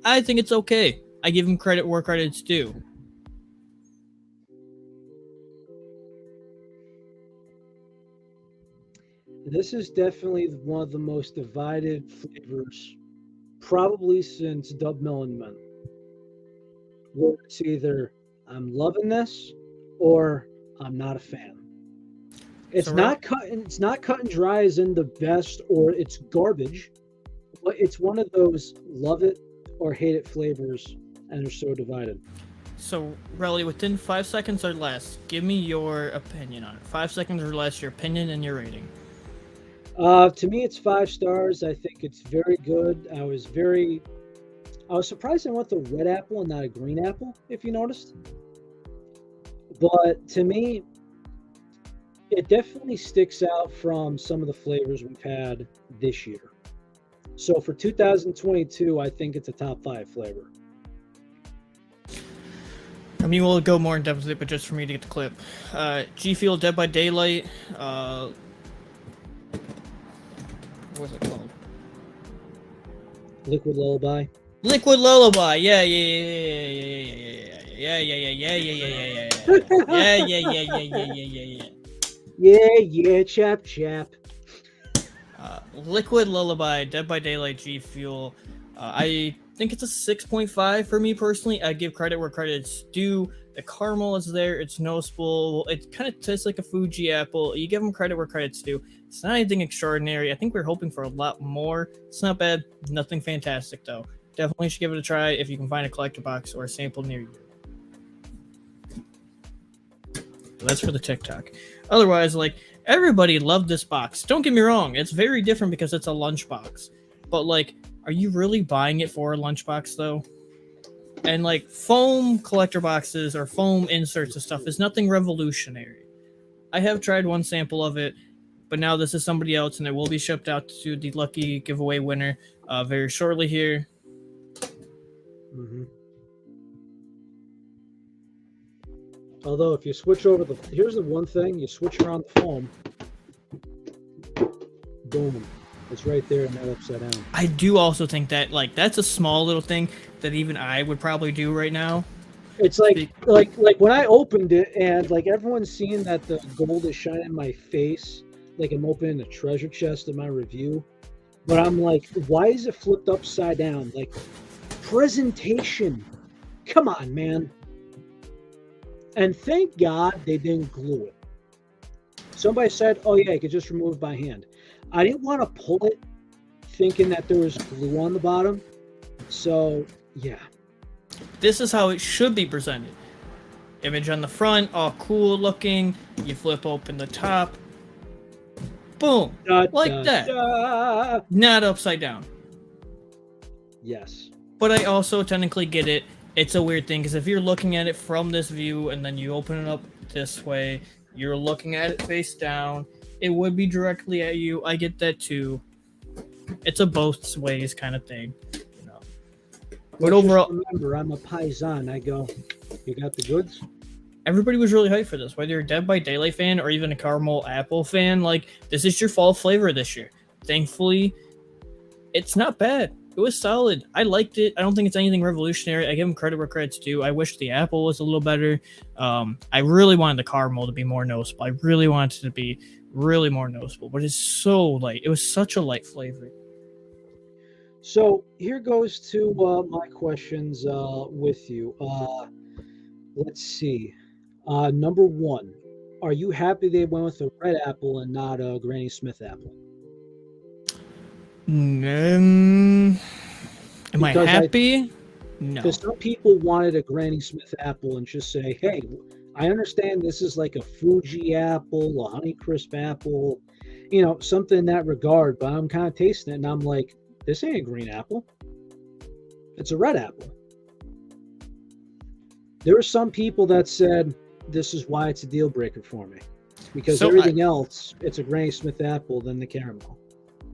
B: I think it's okay. I give him credit where credit's due.
A: This is definitely one of the most divided flavors, probably since Dub Melon Mint. Where it's either I'm loving this or I'm not a fan. It's
B: So,
A: not cut. It's not cut and dry as in the best or it's garbage, but it's one of those love it or hate it flavors, and they're so divided.
B: So, Relly, within 5 seconds or less, give me your opinion on it. 5 seconds or less, your opinion and your rating.
A: To me, it's 5 stars. I think it's very good. I was surprised I went the red apple and not a green apple, if you noticed. But to me, it definitely sticks out from some of the flavors we've had this year. So for 2022, I think it's a top 5 flavor.
B: I mean, we'll go more in depth with it, but just for me to get the clip. G Fuel Dead by Daylight. What's it called?
A: Liquid Lullaby.
B: Liquid Lullaby. Yeah.
A: Chap.
B: Liquid Lullaby, Dead by Daylight, G Fuel. I think it's a 6.5 for me personally. I give credit where credit's due. The caramel is there. It's noticeable. It kind of tastes like a Fuji apple. You give them credit where credit's due. It's not anything extraordinary. I think we're hoping for a lot more. It's not bad. Nothing fantastic, though. Definitely should give it a try if you can find a collector box or a sample near you. That's for the TikTok. Otherwise, like, everybody loved this box. Don't get me wrong. It's very different because it's a lunchbox. But, like, are you really buying it for a lunchbox, though? And, like, foam collector boxes or foam inserts and stuff is nothing revolutionary. I have tried one sample of it, but now this is somebody else, and it will be shipped out to the lucky giveaway winner very shortly here.
A: Mm-hmm. Although, if you switch over here's the one thing, you switch around the foam, boom, it's right there and not upside down.
B: I do also think that, like, that's a small little thing that even I would probably do right now.
A: It's like when I opened it and like everyone's seeing that the gold is shining in my face, like I'm opening a treasure chest in my review, but I'm like, why is it flipped upside down? Like, presentation, come on, man. And thank God they didn't glue it. Somebody said, oh yeah, I could just remove by hand. I didn't want to pull it thinking that there was glue on the bottom. So, yeah.
B: This is how it should be presented. Image on the front, all cool looking. You flip open the top. Boom. Like that. Not upside down.
A: Yes.
B: But I also technically get it. It's a weird thing because if you're looking at it from this view and then you open it up this way, you're looking at it face down. It would be directly at you. I get that too. It's a both ways kind of thing, you know. But overall,
A: remember, I'm a paisan. I go, you got the goods.
B: Everybody was really hyped for this. Whether you're a Dead by Daylight fan or even a caramel apple fan, like, this is your fall flavor this year. Thankfully, it's not bad. It was solid. I liked it. I don't think it's anything revolutionary. I give them credit where credit's due. I wish the apple was a little better. I really wanted the caramel to be more noticeable. I really wanted it to be really more noticeable, but it's so light. It was such a light flavor.
A: So here goes to my questions with you. Let's see. Number one, are you happy they went with a red apple and not a Granny Smith apple?
B: Am I happy? No.
A: Because some people wanted a Granny Smith apple and just say, hey, I understand this is like a Fuji apple, a Honeycrisp apple, you know, something in that regard, but I'm kind of tasting it and I'm like, this ain't a green apple. It's a red apple. There were some people that said this is why it's a deal breaker for me, because
B: So I,
A: everything else, it's a Granny Smith apple than the caramel.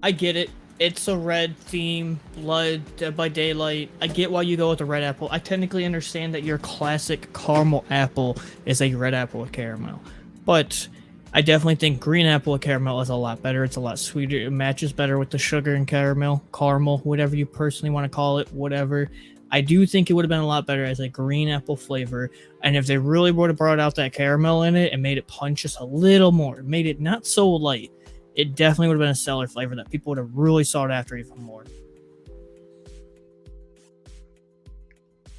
B: I get it. It's a red theme, blood Dead by Daylight. I get why you go with the red apple. I technically understand that your classic caramel apple is a red apple with caramel. But I definitely think green apple with caramel is a lot better. It's a lot sweeter. It matches better with the sugar and caramel, whatever you personally want to call it, whatever. I do think it would have been a lot better as a green apple flavor. And if they really would have brought out that caramel in it and made it punch just a little more, made it not so light, it definitely would have been a stellar flavor that people would have really sought after even more.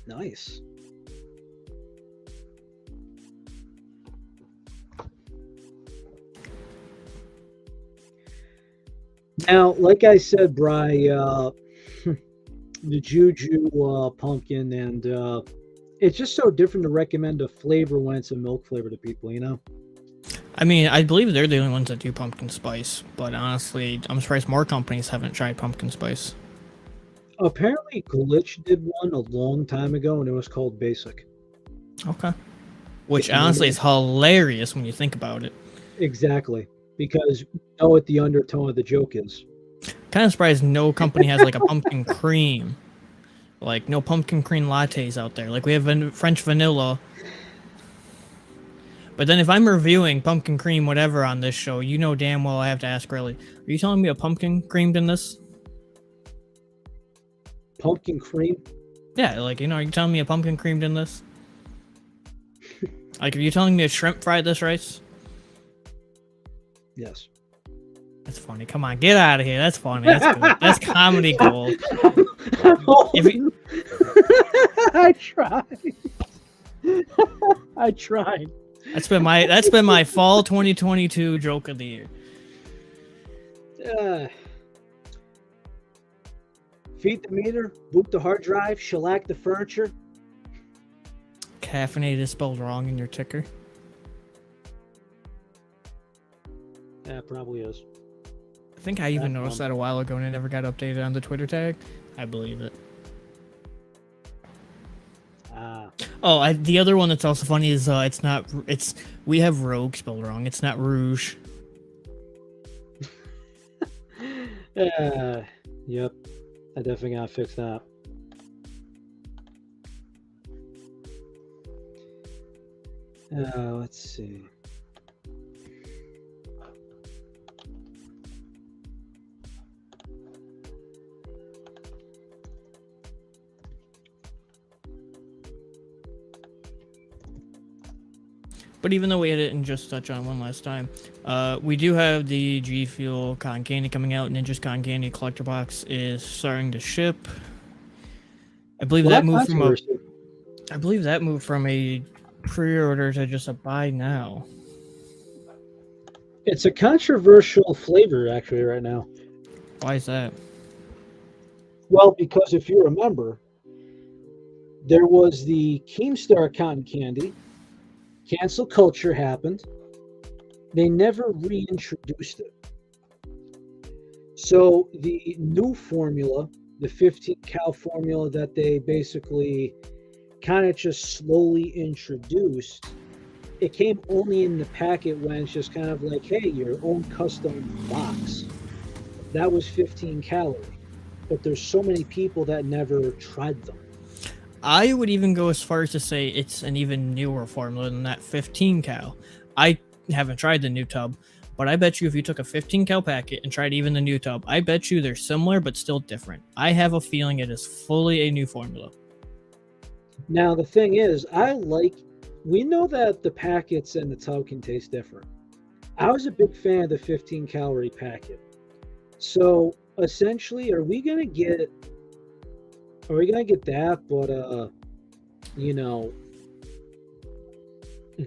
A: Nice. Now, like I said, Bry, the Juju pumpkin, and it's just so different to recommend a flavor when it's a milk flavor to people, you know?
B: I mean, I believe they're the only ones that do pumpkin spice, but honestly, I'm surprised more companies haven't tried pumpkin spice.
A: Apparently, Glitch did one a long time ago, and it was called Basic.
B: Okay. Which
A: If you remember
B: honestly
A: that.
B: is hilarious when you think about it.
A: Exactly. Because you know what the undertone of the joke is.
B: Kind of surprised no company has like a pumpkin cream. Like, no pumpkin cream lattes out there. Like, we have French vanilla. But then if I'm reviewing pumpkin cream whatever on this show, you know damn well I have to ask Relly, are you telling me a pumpkin creamed in this?
A: Pumpkin cream?
B: Yeah, like, are you telling me a pumpkin creamed in this? Like, are you telling me a shrimp fried this rice?
A: Yes.
B: That's funny. Come on, get out of here. That's funny. That's good. That's comedy gold. If you,
A: I tried. I tried.
B: that's been my fall 2022 joke of the year.
A: Feed the meter, boot the hard drive, shellac the furniture.
B: Caffeinated is spelled wrong in your ticker.
A: Yeah, it probably is.
B: I think I even noticed that a while ago and it never got updated on the Twitter tag. I believe it. Oh, the other one that's also funny is we have Rogue spelled wrong. It's not Rouge.
A: Yep. I definitely gotta fix that. Let's see.
B: But even though we didn't just touch on one last time, we do have the G Fuel Cotton Candy coming out. Ninja's Cotton Candy collector box is starting to ship. I believe that moved from a pre-order to just a buy now.
A: It's a controversial flavor actually right now.
B: Why is that?
A: Well, because if you remember, there was the Keemstar cotton candy. Cancel culture happened. They never reintroduced it. So the new formula, the 15 cal formula that they basically kind of just slowly introduced, it came only in the packet when it's just kind of like, hey, your own custom box. That was 15 calorie. But there's so many people that never tried them.
B: I would even go as far as to say it's an even newer formula than that 15 cal. I haven't tried the new tub, but I bet you if you took a 15 cal packet and tried even the new tub, I bet you they're similar but still different. I have a feeling it is fully a new formula.
A: Now, the thing is, we know that the packets and the tub can taste different. I was a big fan of the 15 calorie packet. So essentially, are we gonna get that, but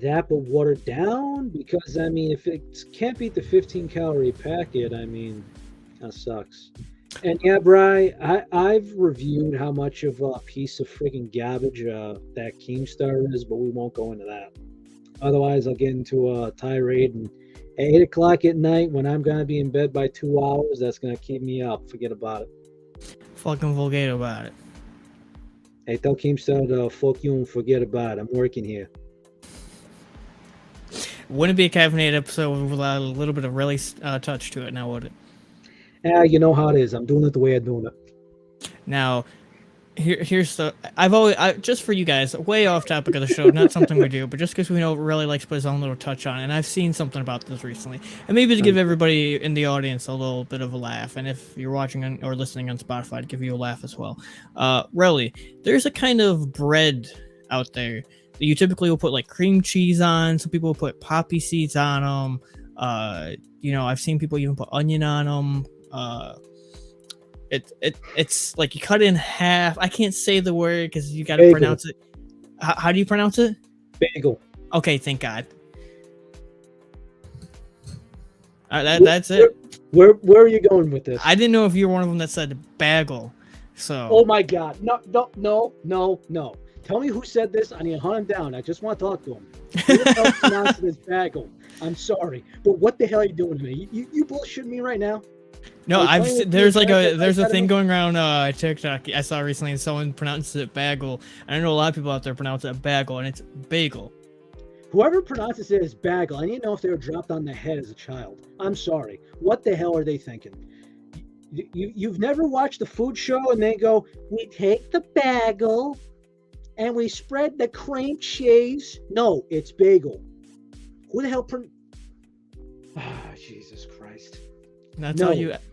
A: that but watered down? Because I mean, if it can't beat the 15 calorie packet, I mean, that sucks. And yeah, Bri, I've reviewed how much of a piece of freaking garbage that Keemstar is, but we won't go into that. Otherwise, I'll get into a tirade, and at 8 o'clock at night when I'm gonna be in bed by 2 hours, that's gonna keep me up. Forget about it.
B: Fucking vulgate about it.
A: Hey, tell Keemstar to fuck you and forget about it. I'm working here.
B: Wouldn't be a caffeinated episode without a little bit of really touch to it, now would it?
A: You know how it is. I'm doing it the way I'm doing it.
B: Now, here's the just for you guys, way off topic of the show, not something we do, but just because we know really likes to put his own little touch on it, and I've seen something about this recently, and maybe to give everybody in the audience a little bit of a laugh, and if you're watching or listening on Spotify, to give you a laugh as well. Relly, there's a kind of bread out there that you typically will put like cream cheese on. Some people will put poppy seeds on them. I've seen people even put onion on them. It's like you cut it in half. I can't say the word because you got to pronounce it. How do you pronounce it?
A: Bagel.
B: Okay, thank God. That's it.
A: Where are you going with this?
B: I didn't know if you were one of them that said bagel. So.
A: Oh my God! No! Tell me who said this. I need to hunt him down. I just want to talk to him. Who the hell pronounced it as bagel? I'm sorry, but what the hell are you doing to me? You bullshitting me right now?
B: No, there's a thing going around TikTok I saw recently, and someone pronounces it bagel. I know a lot of people out there pronounce it bagel, and it's bagel.
A: Whoever pronounces it as bagel, I need to know if they were dropped on the head as a child. I'm sorry. What the hell are they thinking? You've never watched the food show and they go, we take the bagel and we spread the cream cheese. No, it's bagel. Who the hell Jesus Christ.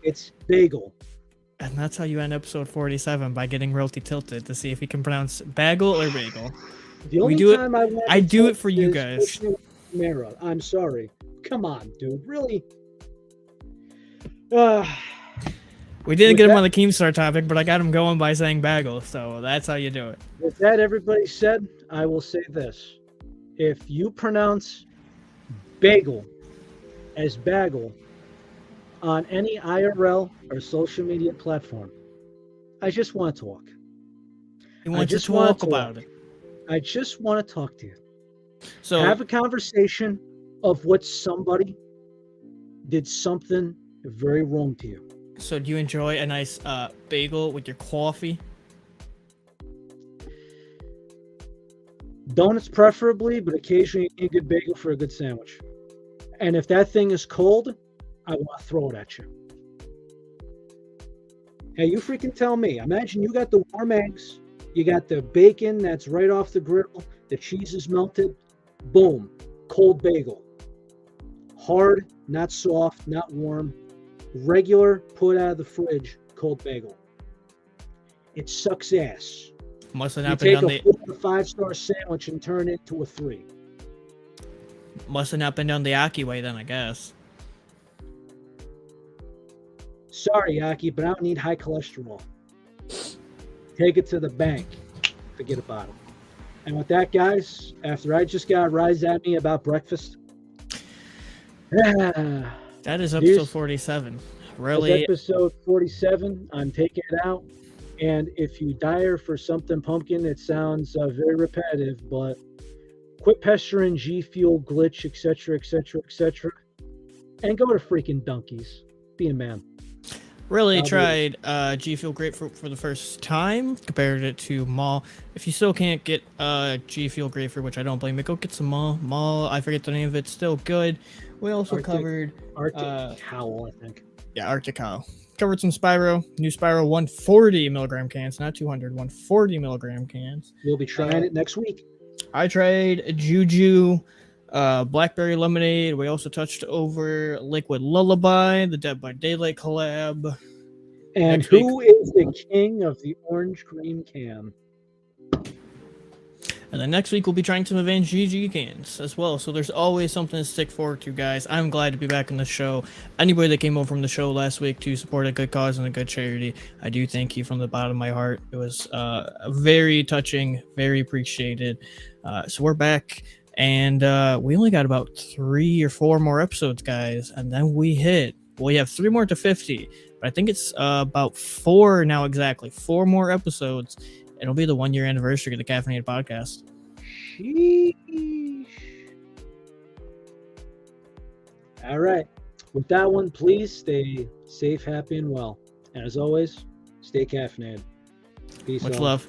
A: It's bagel.
B: And that's how you end episode 47, by getting Realty tilted to see if he can pronounce bagel or bagel.
A: The only time I
B: do it for you guys.
A: I'm sorry. Come on, dude. Really?
B: We didn't get him on the Keemstar topic, but I got him going by saying bagel, so that's how you do it.
A: With that, everybody said, I will say this. If you pronounce bagel as bagel on any IRL or social media platform, I just want to talk.
B: You want to talk about it.
A: I just want to talk to you.
B: So
A: have a conversation of what somebody did something very wrong to you.
B: So do you enjoy a nice bagel with your coffee?
A: Donuts preferably, but occasionally you need a good bagel for a good sandwich. And if that thing is cold, I want to throw it at you. Hey, you freaking tell me. Imagine you got the warm eggs, you got the bacon that's right off the grill, the cheese is melted, boom, cold bagel. Hard, not soft, not warm. Regular, put out of the fridge, cold bagel. It sucks ass.
B: Must have
A: you
B: not
A: take
B: been
A: a 4 or 5-star sandwich and turn it into a 3.
B: Must have not been done the Aki way then, I guess.
A: Sorry, Aki, but I don't need high cholesterol. Take it to the bank. Forget about it. And with that, guys, after I just got rise at me about breakfast.
B: That is episode 47. Really?
A: Episode 47. I'm taking it out. And if you dire for something pumpkin, it sounds very repetitive, but quit pestering G Fuel, Glitch, etc., etc., etc., and go to freaking Dunkies. Be a man.
B: Really tried G Fuel Grapefruit for the first time, compared it to Mall. If you still can't get G Fuel Grapefruit, which I don't blame you, go get some Mall. Mall, I forget the name of it, still good. We also covered
A: Arctic Cowl, I think.
B: Yeah, Arctic Cowl. Covered some Spyro, new Spyro 140 milligram cans, not 200, 140 milligram cans.
A: We'll be trying it next week.
B: I tried Juju, Blackberry Lemonade. We also touched over Liquid Lullaby, the Dead by Daylight collab.
A: And who is the king of the orange cream can?
B: And then next week we'll be trying some Advanced GG cans as well. So there's always something to stick forward to, guys. I'm glad to be back on the show. Anybody that came over from the show last week to support a good cause and a good charity, I do thank you from the bottom of my heart. It was very touching, very appreciated. So we're back, and we only got about 3 or 4 more episodes, guys, and then we have 3 more to 50. But I think it's about 4 now, exactly 4 more episodes. It'll be the 1-year anniversary of the Caffeinated Podcast.
A: Sheesh. All right. With that one, please stay safe, happy, and well. And as always, stay caffeinated. Peace out.
B: Much love.